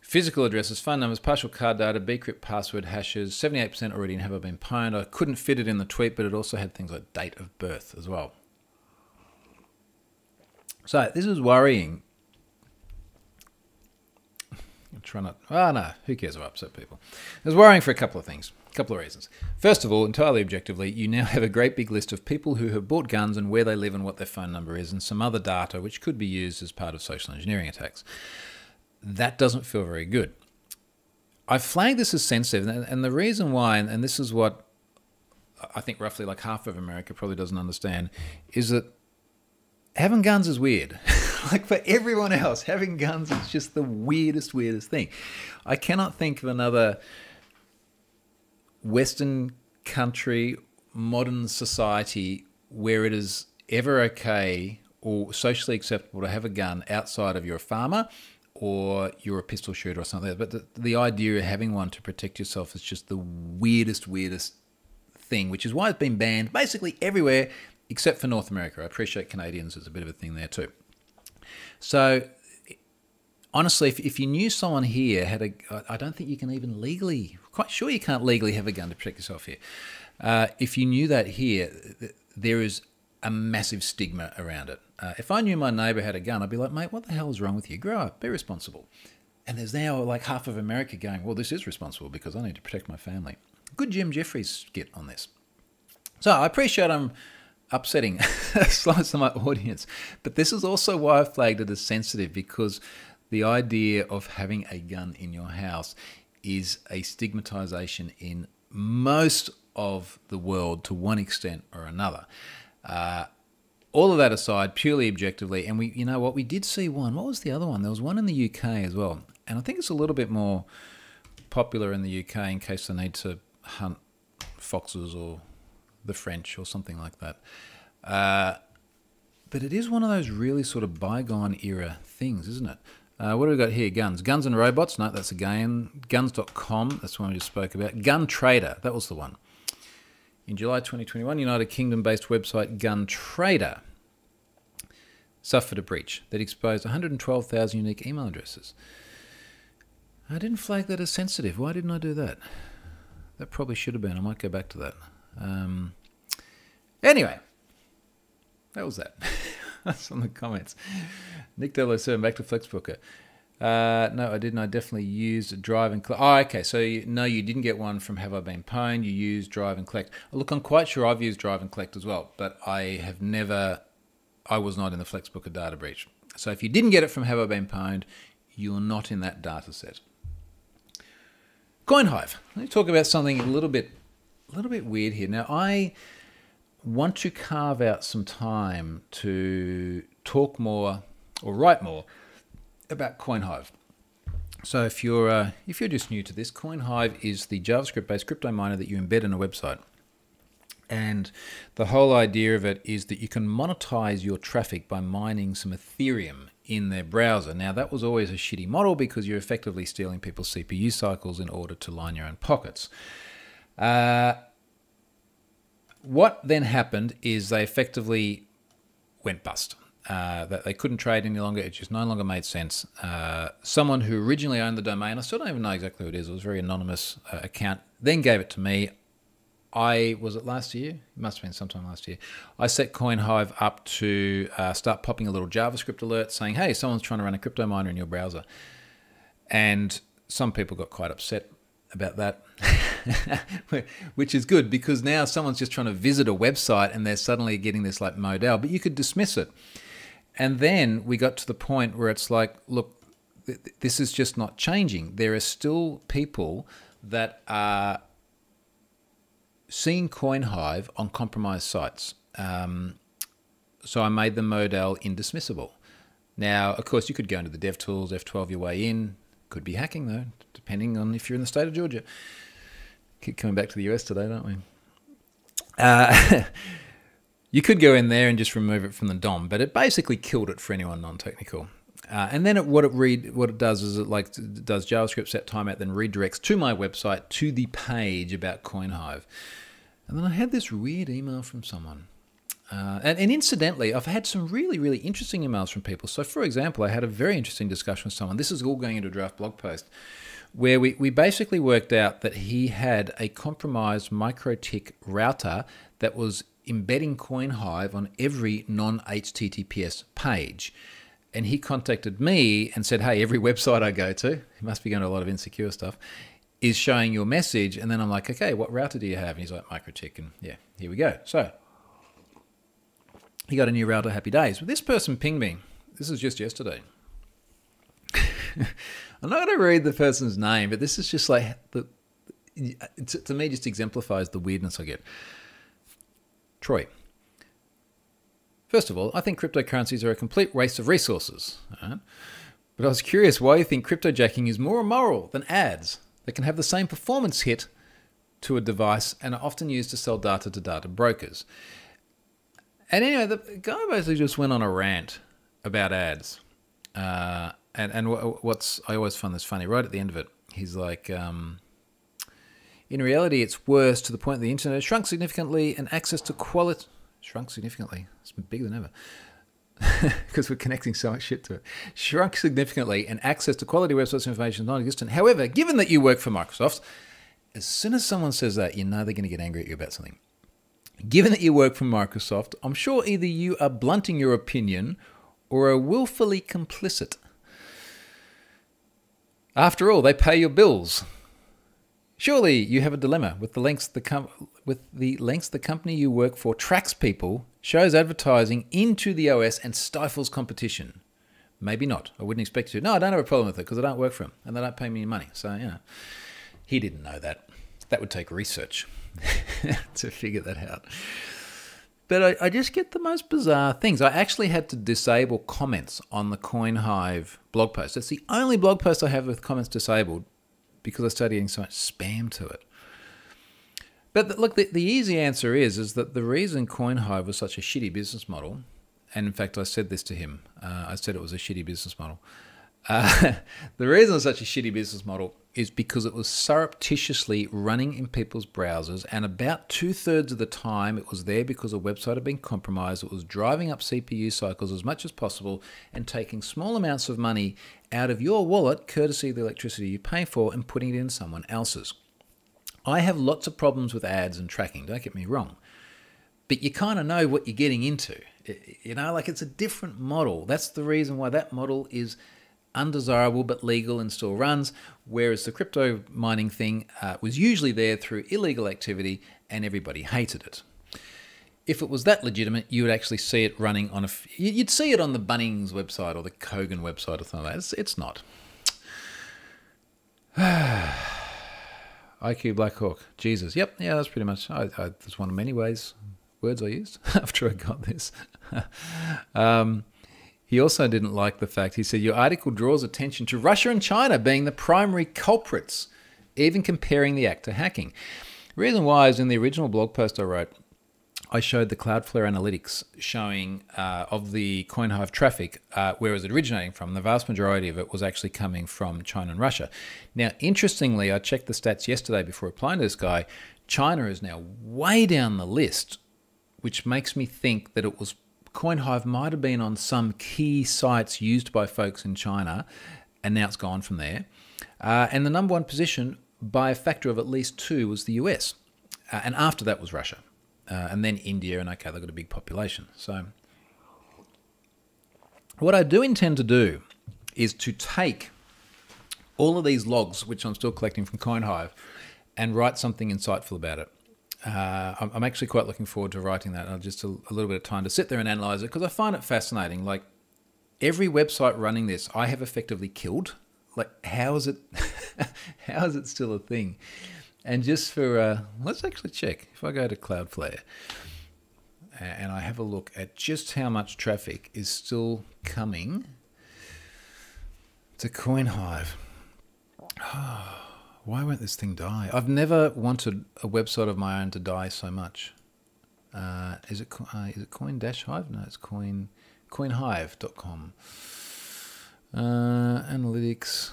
Physical addresses, phone numbers, partial card data, bcrypt password hashes, 78% already in Have I Been Pwned. I couldn't fit it in the tweet, but it also had things like date of birth as well. So this is worrying. I'm trying not... Oh, no. Who cares about upset people? It's worrying for a couple of things. A couple of reasons. First of all, entirely objectively, you now have a great big list of people who have bought guns and where they live and what their phone number is and some other data which could be used as part of social engineering attacks. That doesn't feel very good. I flagged this as sensitive, and the reason why, and this is what I think roughly like half of America probably doesn't understand, is that having guns is weird. Like for everyone else, having guns is just the weirdest thing. I cannot think of another Western country, modern society where it is ever okay or socially acceptable to have a gun outside of you're a farmer or you're a pistol shooter or something. But the idea of having one to protect yourself is just the weirdest thing, which is why it's been banned basically everywhere except for North America. I appreciate Canadians, there's a bit of a thing there too. So honestly, if you knew someone here had I don't think you can even legally, quite sure you can't legally have a gun to protect yourself here. If you knew that here, there is a massive stigma around it. If I knew my neighbour had a gun, I'd be like, mate, what the hell is wrong with you? Grow up, be responsible. And there's now like half of America going, well, this is responsible because I need to protect my family. Good Jim Jeffries skit on this. So I appreciate I'm upsetting a slice of my audience, but this is also why I flagged it as sensitive, because the idea of having a gun in your house is a stigmatization in most of the world to one extent or another. All of that aside, purely objectively, and you know what, we did see one. What was the other one? There was one in the UK as well, and I think it's a little bit more popular in the UK in case they need to hunt foxes or the French or something like that. But it is one of those really sort of bygone era things, isn't it? What do we got here? Guns. Guns and Robots. No, that's a game. Guns.com. That's the one we just spoke about. Gun Trader. That was the one. In July 2021, United Kingdom-based website Gun Trader suffered a breach that exposed 112,000 unique email addresses. I didn't flag that as sensitive. Why didn't I do that? That probably should have been. I might go back to that. Anyway, that was that. That's on the comments. Nick 007, back to Flexbooker. No, I didn't. I definitely used Drive and Collect. Oh, okay. So, no, you didn't get one from Have I Been Pwned. You used Drive and Collect. Look, I'm quite sure I've used Drive and Collect as well, but I was not in the Flexbooker data breach. So if you didn't get it from Have I Been Pwned, you're not in that data set. Coinhive. Let me talk about something a little bit weird here. Now, I want to carve out some time to talk more or write more about Coinhive. So if you're just new to this, Coinhive is the JavaScript-based crypto miner that you embed in a website. And the whole idea of it is that you can monetize your traffic by mining some Ethereum in their browser. Now, that was always a shitty model because you're effectively stealing people's CPU cycles in order to line your own pockets. What then happened is they effectively went bust. That they couldn't trade any longer. It just no longer made sense. Someone who originally owned the domain, I still don't even know exactly who it is. It was a very anonymous account. Then gave it to me. Was it last year? It must have been sometime last year. I set Coinhive up to start popping a little JavaScript alert saying, hey, someone's trying to run a crypto miner in your browser. And some people got quite upset about that, which is good because now someone's just trying to visit a website and they're suddenly getting this like modal, but you could dismiss it. And then we got to the point where it's like, look, this is just not changing. There are still people that are seeing Coinhive on compromised sites. So I made the modal indismissible. Now, of course, you could go into the DevTools, F12 your way in. Could be hacking, though, depending on if you're in the state of Georgia. Keep coming back to the US today, don't we? You could go in there and just remove it from the DOM, but it basically killed it for anyone non-technical. And then what it does is it does JavaScript set timeout, then redirects to my website to the page about Coinhive. And then I had this weird email from someone. And incidentally, I've had some really, really interesting emails from people. So, for example, I had a very interesting discussion with someone. This is all going into a draft blog post, where we basically worked out that he had a compromised MikroTik router that was embedding Coinhive on every non-HTTPS page. And he contacted me and said, hey, every website I go to, he must be going to a lot of insecure stuff, is showing your message. And then I'm like, okay, what router do you have? And he's like, MikroTik. And yeah, here we go. So he got a new router, happy days. But this person pinged me. This is just yesterday. I'm not going to read the person's name, but this is just like, to me, just exemplifies the weirdness I get. Troy. First of all, I think cryptocurrencies are a complete waste of resources. Right? But I was curious why you think cryptojacking is more immoral than ads that can have the same performance hit to a device and are often used to sell data to data brokers. And anyway, the guy basically just went on a rant about ads. And what's I always find this funny, right at the end of it, he's like, in reality, it's worse to the point that the internet has shrunk significantly and access to quality... Shrunk significantly. It's bigger than ever. Because we're connecting so much shit to it. Shrunk significantly and access to quality websites information is non-existent. However, given that you work for Microsoft, as soon as someone says that, you know they're going to get angry at you about something. Given that you work for Microsoft, I'm sure either you are blunting your opinion or are willfully complicit. After all, they pay your bills. Surely you have a dilemma with the lengths the company you work for tracks people, shows advertising into the OS and stifles competition. Maybe not. I wouldn't expect you to. No, I don't have a problem with it because I don't work for them and they don't pay me any money. So, you know, he didn't know that. That would take research to figure that out. But I just get the most bizarre things. I actually had to disable comments on the Coinhive blog post. That's the only blog post I have with comments disabled because I started getting so much spam to it. But look, the easy answer is that the reason Coinhive was such a shitty business model, and in fact I said this to him, I said it was a shitty business model. The reason it's such a shitty business model is because it was surreptitiously running in people's browsers, and about 2/3 of the time it was there because a website had been compromised. It was driving up CPU cycles as much as possible and taking small amounts of money out of your wallet, courtesy of the electricity you pay for, and putting it in someone else's. I have lots of problems with ads and tracking, don't get me wrong, but you kind of know what you're getting into. You know, like it's a different model. That's the reason why that model is undesirable but legal and still runs, whereas the crypto mining thing was usually there through illegal activity and everybody hated it. If it was that legitimate, you would actually see it running on you'd see it on the Bunnings website or the Kogan website or something like that. It's not. IQ Black Hawk. Jesus. Yep. Yeah, that's pretty much. That's one of many words I used after I got this. He also didn't like the fact, he said, your article draws attention to Russia and China being the primary culprits, even comparing the act to hacking. The reason why is in the original blog post I wrote, I showed the Cloudflare analytics showing of the Coinhive traffic, where it was originating from. The vast majority of it was actually coming from China and Russia. Now, interestingly, I checked the stats yesterday before replying to this guy. China is now way down the list, which makes me think that it was Coinhive might have been on some key sites used by folks in China, and now it's gone from there. And the number one position by a factor of at least 2 was the US. And after that was Russia. And then India, and okay, they've got a big population. So what I do intend to do is to take all of these logs, which I'm still collecting from Coinhive, and write something insightful about it. I'm actually quite looking forward to writing that. I'll just a little bit of time to sit there and analyze it because I find it fascinating. Like every website running this, I have effectively killed. Like how is it? How is it still a thing? And just for let's actually check. If I go to Cloudflare and I have a look at just how much traffic is still coming to Coinhive. Why won't this thing die? I've never wanted a website of my own to die so much. Is it Coin-Hive? No, it's Coinhive.com. Analytics.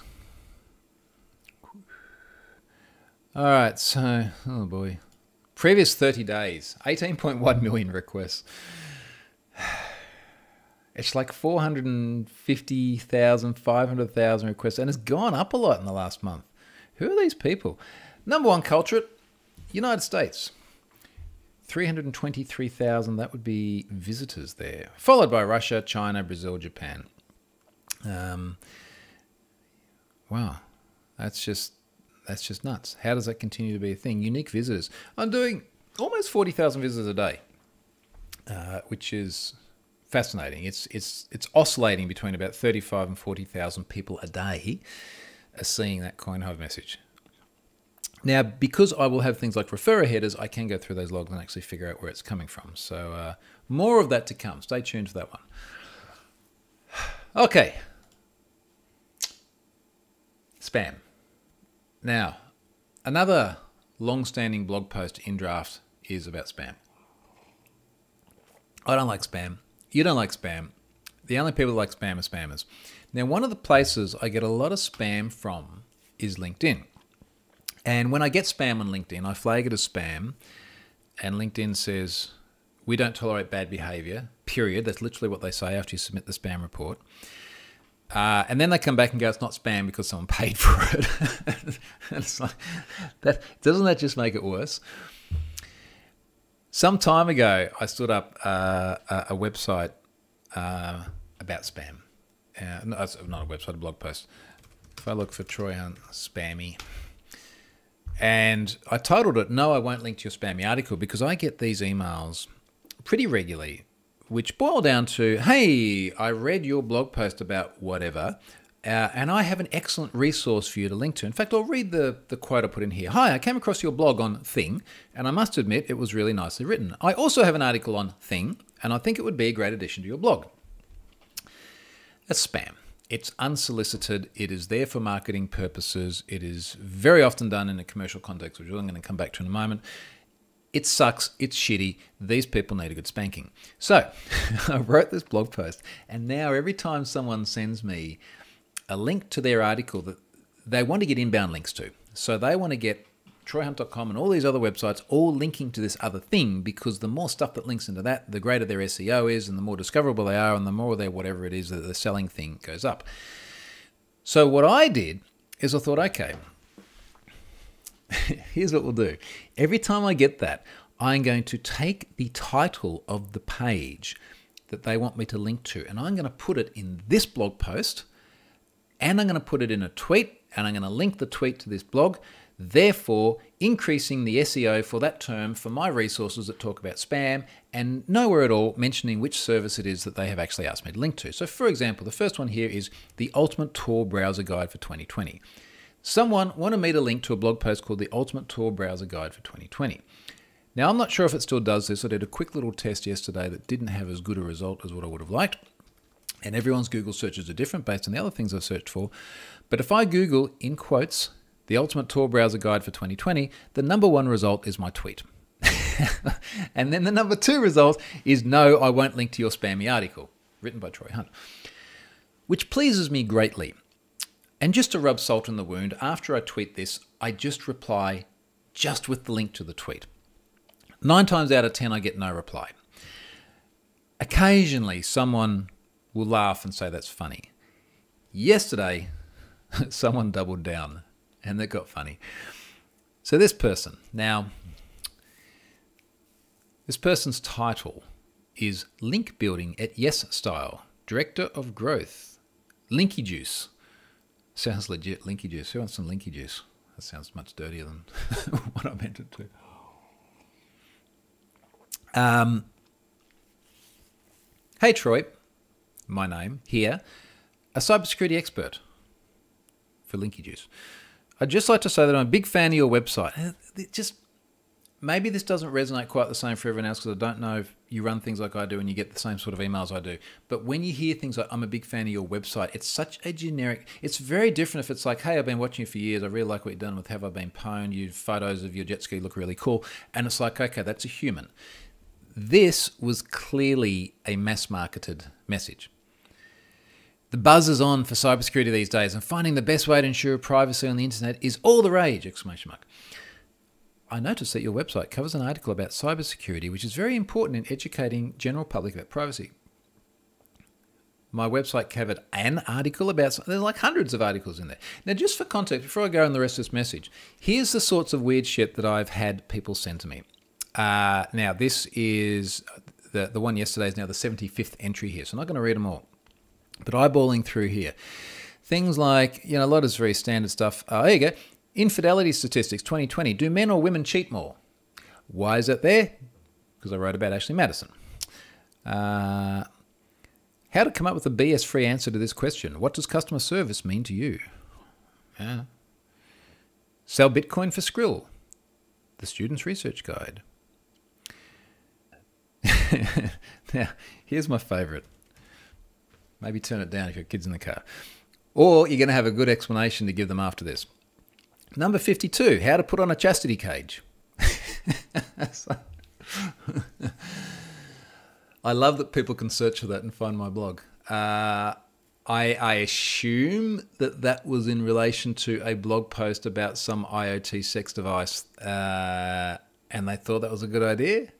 All right, so, oh boy. Previous 30 days, 18.1 million requests. It's like 450,000, 500,000 requests, and it's gone up a lot in the last month. Who are these people? Number one culprit, United States. 323,000, that would be visitors there. Followed by Russia, China, Brazil, Japan. Wow, that's just nuts. How does that continue to be a thing? Unique visitors. I'm doing almost 40,000 visitors a day, which is fascinating. It's oscillating between about 35 and 40,000 people a day are seeing that Coinhive message. Now, because I will have things like referrer headers, I can go through those logs and actually figure out where it's coming from. So more of that to come. Stay tuned for that one. Okay. Spam. Now, another long-standing blog post in draft is about spam. I don't like spam. You don't like spam. The only people that like spam are spammers. Now, one of the places I get a lot of spam from is LinkedIn. And when I get spam on LinkedIn, I flag it as spam. And LinkedIn says, we don't tolerate bad behavior, period. That's literally what they say after you submit the spam report. And then they come back and go, it's not spam because someone paid for it. And it's like, doesn't that just make it worse? Some time ago, I stood up a website about spam. Not a website, a blog post. If I look for Troy Hunt spammy. And I titled it, No, I Won't Link to Your Spammy Article, because I get these emails pretty regularly, which boil down to, hey, I read your blog post about whatever, and I have an excellent resource for you to link to. In fact, I'll read the quote I put in here. Hi, I came across your blog on Thing, and I must admit it was really nicely written. I also have an article on Thing, and I think it would be a great addition to your blog. That's spam. It's unsolicited. It is there for marketing purposes. It is very often done in a commercial context, which I'm going to come back to in a moment. It sucks. It's shitty. These people need a good spanking. So I wrote this blog post, and now every time someone sends me a link to their article that they want to get inbound links to, so they want to get troyhunt.com and all these other websites all linking to this other thing, because the more stuff that links into that, the greater their SEO is, and the more discoverable they are, and the more their whatever it is that the selling thing goes up. So what I did is I thought, okay, here's what we'll do. Every time I get that, I'm going to take the title of the page that they want me to link to, and I'm going to put it in this blog post, and I'm going to put it in a tweet, and I'm going to link the tweet to this blog, therefore increasing the SEO for that term for my resources that talk about spam, and nowhere at all mentioning which service it is that they have actually asked me to link to. So for example, the first one here is the Ultimate Tor Browser Guide for 2020. Someone wanted me to link to a blog post called the Ultimate Tor Browser Guide for 2020. Now, I'm not sure if it still does this. I did a quick little test yesterday that didn't have as good a result as what I would have liked. And everyone's Google searches are different based on the other things I've searched for. But if I Google, in quotes, the Ultimate Tor Browser Guide for 2020, the number one result is my tweet. And then the number two result is, no, I won't link to your spammy article, written by Troy Hunt, which pleases me greatly. And just to rub salt in the wound, after I tweet this, I just reply just with the link to the tweet. 9 times out of 10, I get no reply. Occasionally, someone will laugh and say that's funny. Yesterday, someone doubled down and that got funny. So this person, now, this person's title is Link Building at Yes Style, Director of Growth, Linky Juice. Sounds legit, Linky Juice. Who wants some Linky Juice? That sounds much dirtier than what I meant it to. Hey Troy, my name here, a cybersecurity expert for Linky Juice. I'd just like to say that I'm a big fan of your website. Maybe this doesn't resonate quite the same for everyone else, because I don't know if you run things like I do and you get the same sort of emails I do. But when you hear things like, I'm a big fan of your website, it's such a generic, it's very different if it's like, hey, I've been watching you for years, I really like what you've done with Have I Been Pwned, your photos of your jet ski look really cool. And it's like, okay, that's a human. This was clearly a mass-marketed message. The buzz is on for cybersecurity these days, and finding the best way to ensure privacy on the internet is all the rage, exclamation mark. I noticed that your website covers an article about cybersecurity, which is very important in educating general public about privacy. My website covered an article about... There's like hundreds of articles in there. Now, just for context, before I go on the rest of this message, here's the sorts of weird shit that I've had people send to me. Now, this is... The one yesterday is now the 75th entry here, so I'm not going to read them all. But eyeballing through here. Things like, you know, a lot of very standard stuff. There you go. Infidelity statistics 2020. Do men or women cheat more? Why is that there? Because I wrote about Ashley Madison. How to come up with a BS-free answer to this question. What does customer service mean to you? Sell Bitcoin for Skrill. The Student's Research Guide. Now, here's my favourite. Maybe turn it down if your kid's in the car. Or you're going to have a good explanation to give them after this. Number 52, how to put on a chastity cage. I love that people can search for that and find my blog. I assume that that was in relation to a blog post about some IoT sex device, and they thought that was a good idea.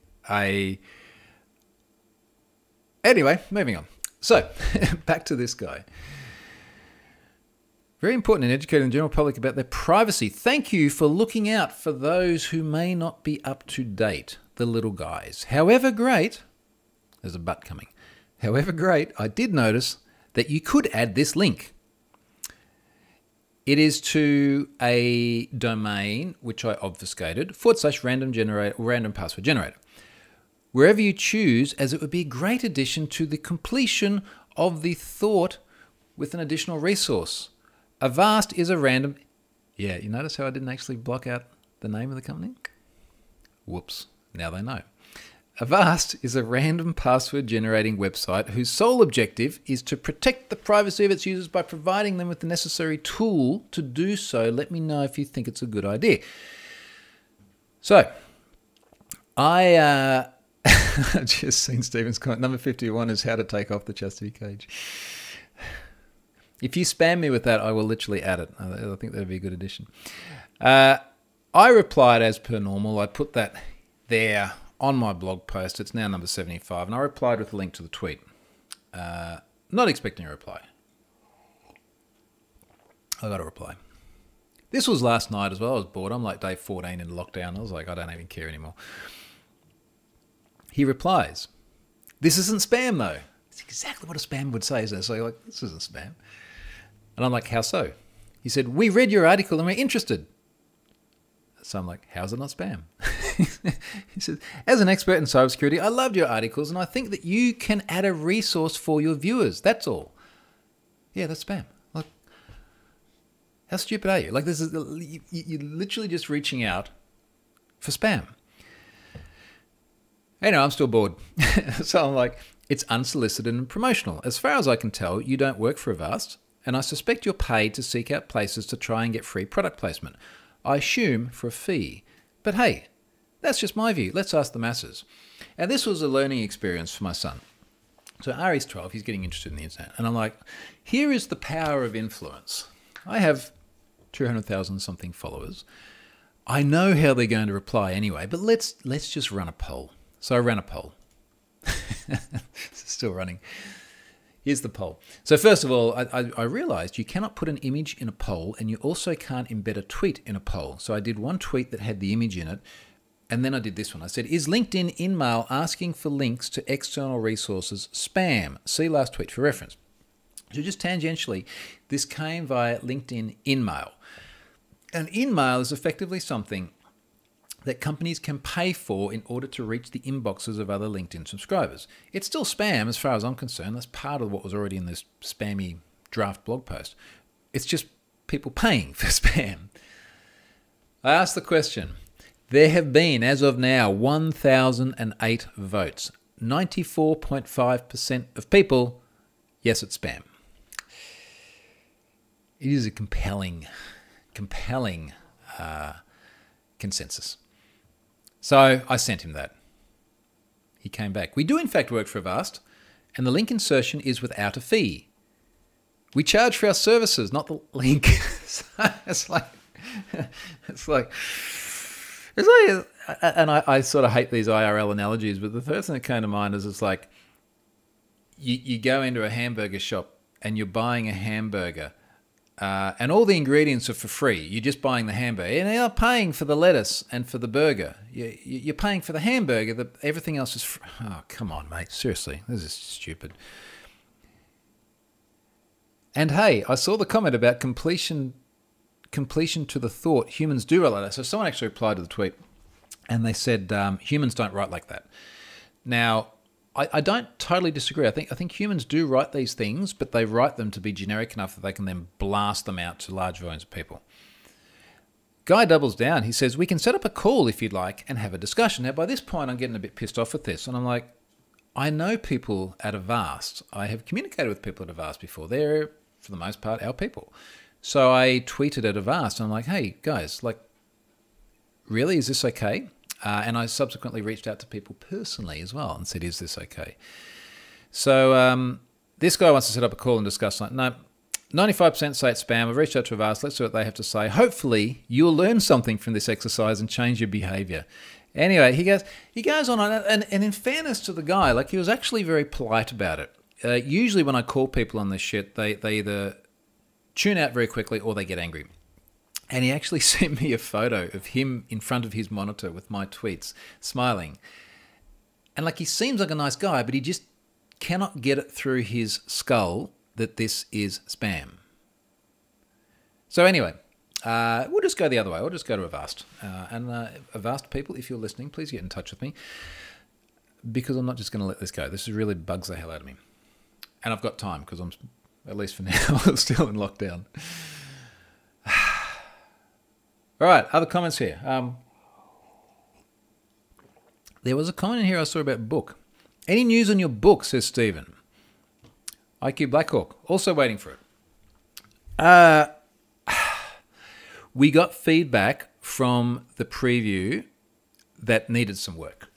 Anyway, moving on. So, back to this guy. Very important in educating the general public about their privacy. Thank you for looking out for those who may not be up to date, the little guys. However great, there's a but coming. However great, I did notice that you could add this link. It is to a domain which I obfuscated, /random password generator. Wherever you choose, as it would be a great addition to the completion of the thought with an additional resource. Avast is a random... Yeah, you notice how I didn't actually block out the name of the company? Whoops, now they know. Avast is a random password generating website whose sole objective is to protect the privacy of its users by providing them with the necessary tool to do so. Let me know if you think it's a good idea. So, I've just seen Stephen's comment. Number 51 is how to take off the chastity cage. If you spam me with that, I will literally add it. I think that would be a good addition. I replied as per normal. I put that there on my blog post. It's now number 75. And I replied with a link to the tweet. Not expecting a reply. I got a reply. This was last night as well. I was bored. I'm like day 14 in lockdown. I was like, I don't even care anymore. He replies, this isn't spam though. It's exactly what a spam would say. So you're like, this isn't spam. And I'm like, how so? He said, we read your article and we're interested. So I'm like, how's it not spam? He says, as an expert in cybersecurity, I loved your articles and I think that you can add a resource for your viewers. That's all. Yeah, that's spam. Like, how stupid are you? Like, this is you're literally just reaching out for spam. Anyway, I'm still bored. So I'm like, it's unsolicited and promotional. As far as I can tell, you don't work for Avast, and I suspect you're paid to seek out places to try and get free product placement. I assume for a fee. But hey, that's just my view. Let's ask the masses. And this was a learning experience for my son. So Ari's 12, he's getting interested in the internet. And I'm like, here is the power of influence. I have 200,000 something followers. I know how they're going to reply anyway, but let's just run a poll. So I ran a poll. It's still running. Here's the poll. So first of all, I realized you cannot put an image in a poll and you also can't embed a tweet in a poll. So I did one tweet that had the image in it, and then I did this one. I said, is LinkedIn InMail asking for links to external resources spam? See last tweet for reference. So just tangentially, this came via LinkedIn InMail. And InMail is effectively something that companies can pay for in order to reach the inboxes of other LinkedIn subscribers. It's still spam as far as I'm concerned. That's part of what was already in this spammy draft blog post. It's just people paying for spam. I asked the question. There have been, as of now, 1,008 votes. 94.5% of people, yes, it's spam. It is a compelling consensus. So I sent him that. He came back. We do in fact work for Avast, and the link insertion is without a fee. We charge for our services, not the link. So it's like, It's like, and I sort of hate these IRL analogies, but the first thing that came to mind is it's like you go into a hamburger shop and you're buying a hamburger and all the ingredients are for free. You're just buying the hamburger. And you're not paying for the lettuce and for the burger. You're paying for the hamburger. Everything else is free. Oh, come on, mate. Seriously, this is stupid. And hey, I saw the comment about completion to the thought. Humans do write like that. So someone actually replied to the tweet and they said humans don't write like that. Now, I don't totally disagree. I think humans do write these things, but they write them to be generic enough that they can then blast them out to large volumes of people. Guy doubles down. He says, we can set up a call if you'd like and have a discussion. Now, by this point, I'm getting a bit pissed off with this. And I'm like, I know people at Avast. I have communicated with people at Avast before. They're, for the most part, our people. So I tweeted at Avast. And I'm like, hey, guys, like, really, is this okay? And I subsequently reached out to people personally as well and said, is this okay? So this guy wants to set up a call and discuss. Like, no, 95% say it's spam. I've reached out to Avast. Let's see what they have to say. Hopefully, you'll learn something from this exercise and change your behavior. Anyway, he goes on, and in fairness to the guy, like he was actually very polite about it. Usually when I call people on this shit, they either tune out very quickly or they get angry. And he actually sent me a photo of him in front of his monitor with my tweets, smiling. And like he seems like a nice guy, but he just cannot get it through his skull that this is spam. So anyway, we'll just go the other way. We'll just go to Avast. Avast people, if you're listening, please get in touch with me because I'm not just going to let this go. This really bugs the hell out of me. And I've got time because I'm, at least for now, still in lockdown. All right, other comments here. There was a comment in here I saw about book. Any news on your book, says Stephen. IQ Blackhawk, also waiting for it. We got feedback from the preview that needed some work.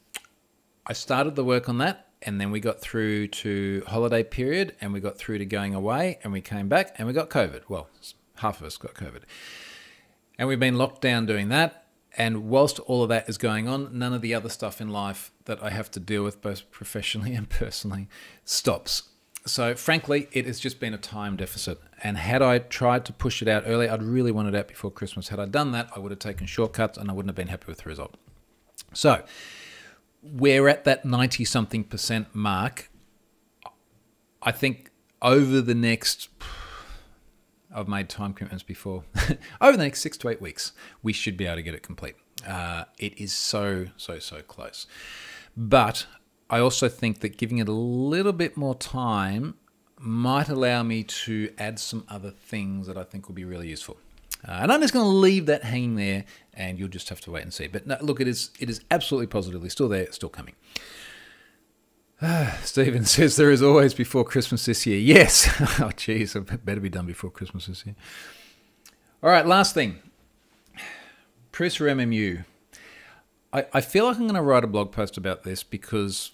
I started the work on that, and then we got through to holiday period, and we got through to going away, and we came back, and we got COVID. Well, half of us got COVID. And we've been locked down doing that. And whilst all of that is going on, none of the other stuff in life that I have to deal with, both professionally and personally, stops. So frankly, it has just been a time deficit. And had I tried to push it out early, I'd really want it out before Christmas. Had I done that, I would have taken shortcuts and I wouldn't have been happy with the result. So we're at that 90-something% mark. I think over the next... I've made time commitments before. Over the next 6 to 8 weeks, we should be able to get it complete. It is so close. But I also think that giving it a little bit more time might allow me to add some other things that I think will be really useful. And I'm just going to leave that hanging there, and you'll just have to wait and see. But no, look, it is absolutely positively still there, still coming. Stephen says there is always before Christmas this year. Yes. Oh, geez, it better be done before Christmas this year. All right, last thing. Producer MMU. I feel like I'm going to write a blog post about this because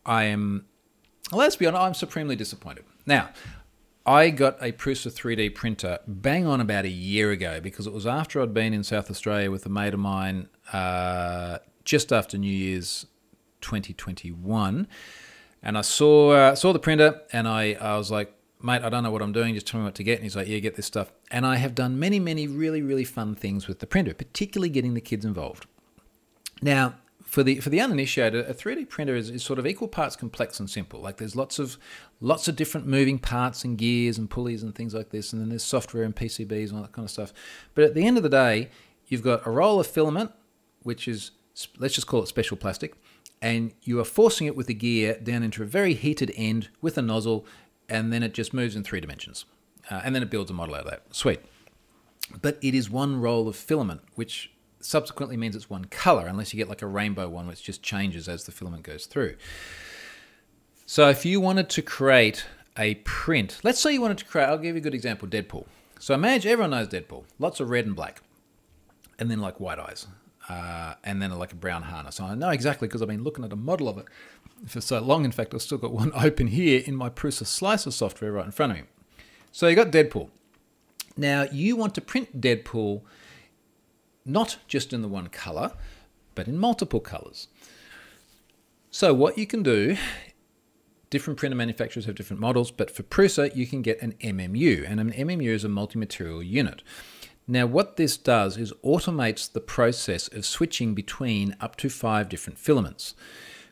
let's be honest, I'm supremely disappointed. Now, I got a Prusa 3D printer bang on about a year ago because it was after I'd been in South Australia with a mate of mine just after New Year's 2021, and I saw the printer, and I was like, mate, I don't know what I'm doing, just tell me what to get. And he's like, yeah, get this stuff. And I have done many really fun things with the printer, particularly getting the kids involved. Now, for the uninitiated, a 3D printer is sort of equal parts complex and simple. Like there's lots of different moving parts and gears and pulleys and things like this, and then there's software and PCBs and all that kind of stuff. But at the end of the day, you've got a roll of filament, which is, let's just call it special plastic, and you are forcing it with a gear down into a very heated end with a nozzle, and then it just moves in 3 dimensions. And then it builds a model out of that. Sweet. But it is one roll of filament, which subsequently means it's one color, unless you get like a rainbow one, which just changes as the filament goes through. So if you wanted to create a print, let's say you wanted to create, I'll give you a good example, Deadpool. So imagine, everyone knows Deadpool. Lots of red and black. And then like white eyes. And then like a brown harness. I know exactly because I've been looking at a model of it for so long. In fact, I've still got one open here in my Prusa Slicer software right in front of me. So you got Deadpool. Now you want to print Deadpool not just in the one color, but in multiple colors. So what you can do, different printer manufacturers have different models, but for Prusa, you can get an MMU, and an MMU is a multi-material unit. Now, what this does is automates the process of switching between up to 5 different filaments.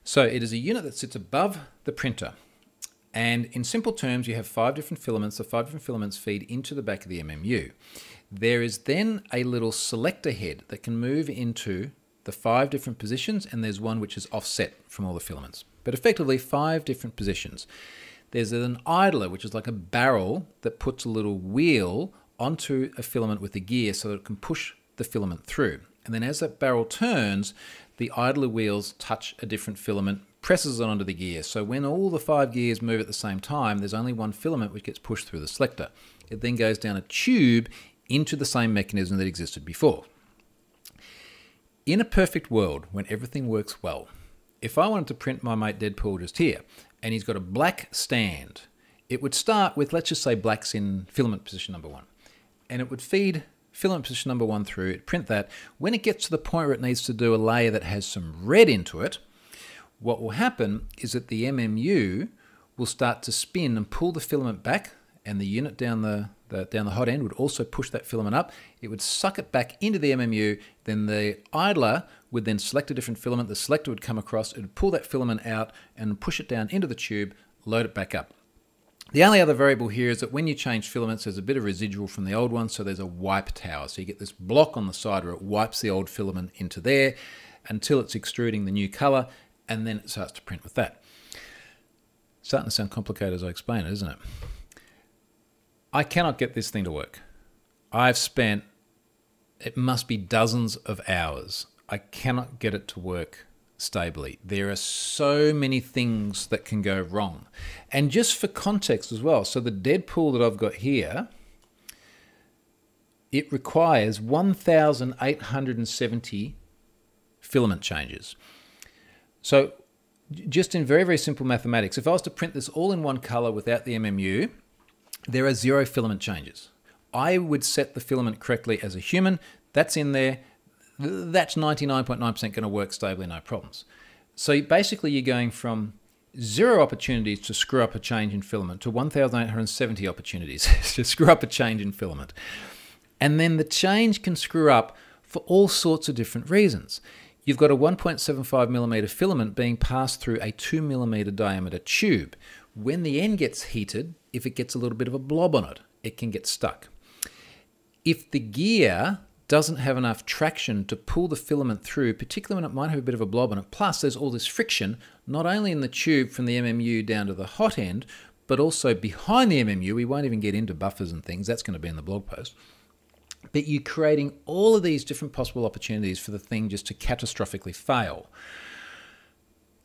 So it is a unit that sits above the printer. And in simple terms, you have 5 different filaments. The 5 different filaments feed into the back of the MMU. There is then a little selector head that can move into the 5 different positions, and there's one which is offset from all the filaments. But effectively 5 different positions. There's an idler, which is like a barrel that puts a little wheel onto a filament with a gear so that it can push the filament through. And then as that barrel turns, the idler wheels touch a different filament, presses it onto the gear. So when all the 5 gears move at the same time, there's only one filament which gets pushed through the selector. It then goes down a tube into the same mechanism that existed before. In a perfect world, when everything works well, if I wanted to print my mate Deadpool just here, and he's got a black stand, it would start with, let's just say black's in filament position number 1. And it would feed filament position number 1 through, print that. When it gets to the point where it needs to do a layer that has some red into it, what will happen is that the MMU will start to spin and pull the filament back, and the unit down the hot end would also push that filament up. It would suck it back into the MMU. Then the idler would then select a different filament. The selector would come across, it would pull that filament out and push it down into the tube, load it back up. The only other variable here is that when you change filaments, there's a bit of residual from the old one, so there's a wipe tower. So you get this block on the side where it wipes the old filament into there until it's extruding the new color, and then it starts to print with that. Starting to sound complicated as I explain it, isn't it? I cannot get this thing to work. I've spent, it must be dozens of hours. I cannot get it to work stably. There are so many things that can go wrong. And just for context as well, so the Deadpool that I've got here, it requires 1,870 filament changes. So just in very, very simple mathematics, if I was to print this all in one color without the MMU, there are 0 filament changes. I would set the filament correctly as a human. That's in there. That's 99.9% going to work stably, no problems. So basically you're going from 0 opportunities to screw up a change in filament to 1,870 opportunities to screw up a change in filament. And then the change can screw up for all sorts of different reasons. You've got a 1.75 millimeter filament being passed through a 2 millimeter diameter tube. When the end gets heated, if it gets a little bit of a blob on it, it can get stuck. If the gear doesn't have enough traction to pull the filament through, particularly when it might have a bit of a blob on it, plus there's all this friction, not only in the tube from the MMU down to the hot end, but also behind the MMU. We won't even get into buffers and things. That's going to be in the blog post. But you're creating all of these different possible opportunities for the thing just to catastrophically fail.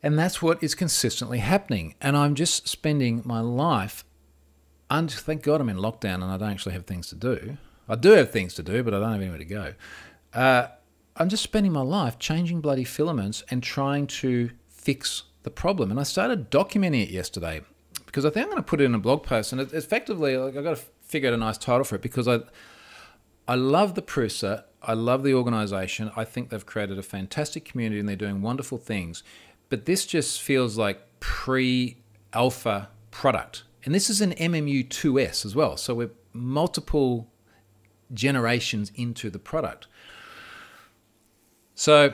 And that's what is consistently happening. And I'm just spending my life, and thank God I'm in lockdown and I don't actually have things to do. I do have things to do, but I don't have anywhere to go. I'm just spending my life changing bloody filaments and trying to fix the problem. And I started documenting it yesterday because I think I'm going to put it in a blog post. And effectively, like, I've got to figure out a nice title for it because I love the Prusa. I love the organization. I think they've created a fantastic community and they're doing wonderful things. But this just feels like pre-alpha product. And this is an MMU 2S as well. So we're multiple generations into the product. So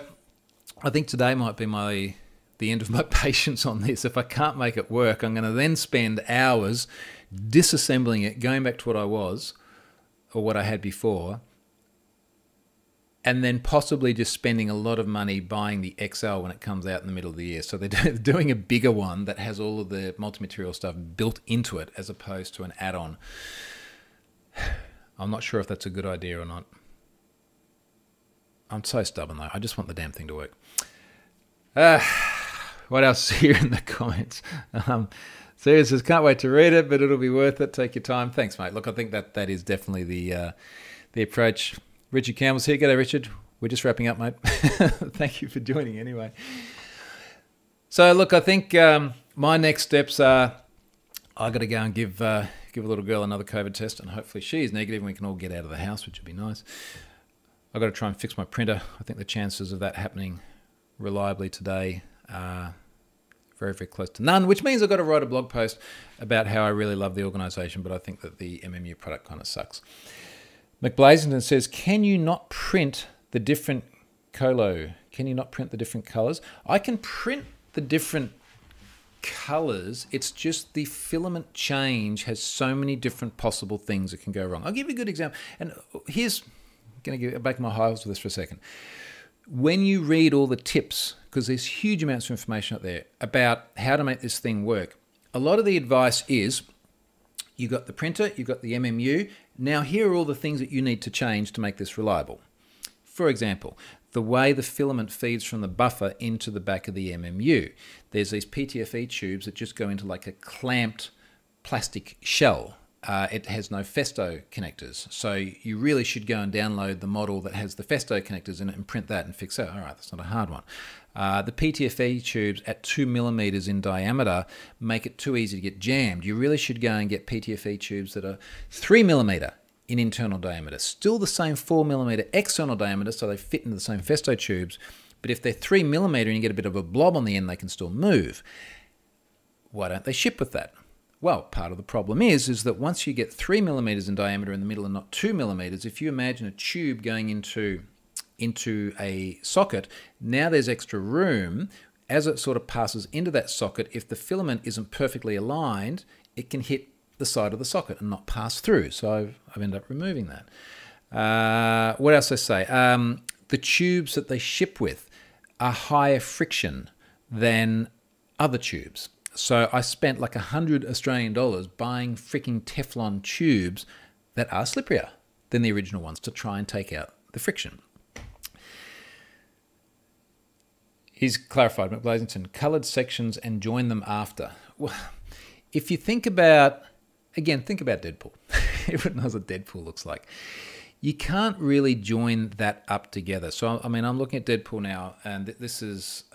I think today might be the end of my patience on this. If I can't make it work, I'm going to then spend hours disassembling it, going back to what I was or what I had before, and then possibly just spending a lot of money buying the XL when it comes out in the middle of the year. So they're doing a bigger one that has all of the multi-material stuff built into it as opposed to an add-on. I'm not sure if that's a good idea or not. I'm so stubborn though. I just want the damn thing to work. What else is here in the comments? Sarah says, can't wait to read it, but it'll be worth it. Take your time. Thanks, mate. Look, I think that is definitely the approach. Richard Campbell's here. G'day, Richard. We're just wrapping up, mate. Thank you for joining anyway. So, look, I think my next steps are I got to go and give a little girl another COVID test, and hopefully she's negative and we can all get out of the house, which would be nice. I've got to try and fix my printer. I think the chances of that happening reliably today are very, very close to none, which means I've got to write a blog post about how I really love the organisation, but I think that the MMU product kind of sucks. McBlazington says, can you not print the different colo? Can you not print the different colours? I can print the different colours. It's just the filament change has so many different possible things that can go wrong. I'll give you a good example. And here's, I'm going to get back my high horse with this for a second. When you read all the tips, because there's huge amounts of information out there about how to make this thing work, a lot of the advice is, you've got the printer, you've got the MMU, now here are all the things that you need to change to make this reliable. For example, the way the filament feeds from the buffer into the back of the MMU. There's these PTFE tubes that just go into like a clamped plastic shell. It has no Festo connectors. So you really should go and download the model that has the Festo connectors in it and print that and fix that. All right, that's not a hard one. The PTFE tubes at 2 millimeters in diameter make it too easy to get jammed. You really should go and get PTFE tubes that are 3 millimeter in internal diameter. Still the same 4 millimeter external diameter, so they fit into the same Festo tubes. But if they're 3 millimeter and you get a bit of a blob on the end, they can still move. Why don't they ship with that? Well, part of the problem is that once you get 3 millimeters in diameter in the middle and not 2 millimeters, if you imagine a tube going into a socket, now there's extra room. As it sort of passes into that socket, if the filament isn't perfectly aligned, it can hit the side of the socket and not pass through. So I've ended up removing that. What else I say? The tubes that they ship with are higher friction than other tubes. So I spent like 100 Australian dollars buying freaking Teflon tubes that are slipperier than the original ones to try and take out the friction. He's clarified, McBlazington, coloured sections and join them after. Well, if you think about, again, think about Deadpool. Everyone knows what Deadpool looks like. You can't really join that up together. So, I mean, I'm looking at Deadpool now, and this is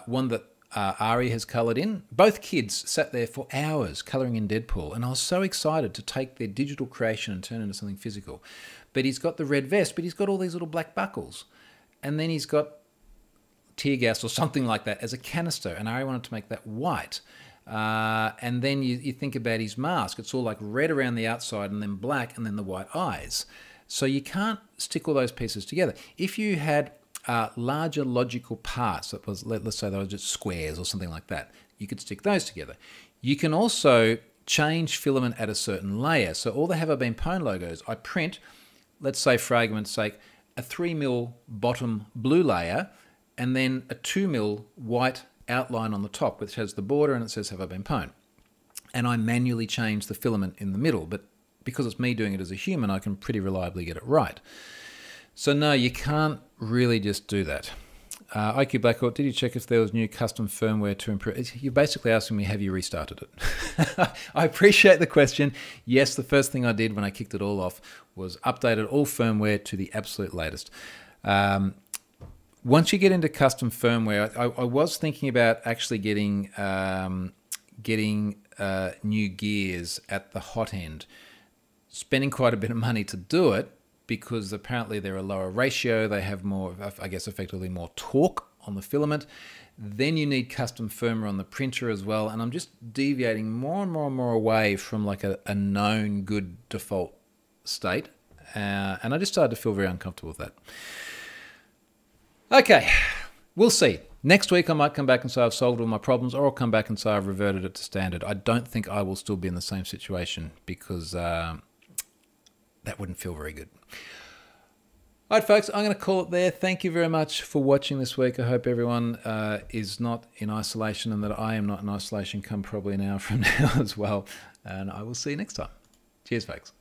one that Ari has coloured in. Both kids sat there for hours colouring in Deadpool, and I was so excited to take their digital creation and turn it into something physical. But he's got the red vest, but he's got all these little black buckles. And then he's got tear gas or something like that as a canister, and Ari wanted to make that white. And then you think about his mask. It's all like red around the outside and then black and then the white eyes. So you can't stick all those pieces together. If you had larger logical parts, that was, let's say they were just squares or something like that, you could stick those together. You can also change filament at a certain layer. So all the Have I Been Pwned logos, I print, let's say for argument's sake, a 3mm bottom blue layer and then a 2mm white outline on the top, which has the border and it says Have I Been Pwned. And I manually change the filament in the middle, but because it's me doing it as a human, I can pretty reliably get it right. So no, you can't really just do that. IQ Blackhawk, did you check if there was new custom firmware to improve? You're basically asking me, have you restarted it? I appreciate the question. Yes, the first thing I did when I kicked it all off was updated all firmware to the absolute latest. Once you get into custom firmware, I was thinking about actually getting new gears at the hot end, spending quite a bit of money to do it because apparently they're a lower ratio, they have more, I guess effectively more torque on the filament. Then you need custom firmware on the printer as well, and I'm just deviating more and more and more away from like a known good default state, and I just started to feel very uncomfortable with that. Okay, we'll see. Next week I might come back and say I've solved all my problems, or I'll come back and say I've reverted it to standard. I don't think I will still be in the same situation because that wouldn't feel very good. All right, folks, I'm going to call it there. Thank you very much for watching this week. I hope everyone is not in isolation and that I am not in isolation come probably an hour from now as well. And I will see you next time. Cheers, folks.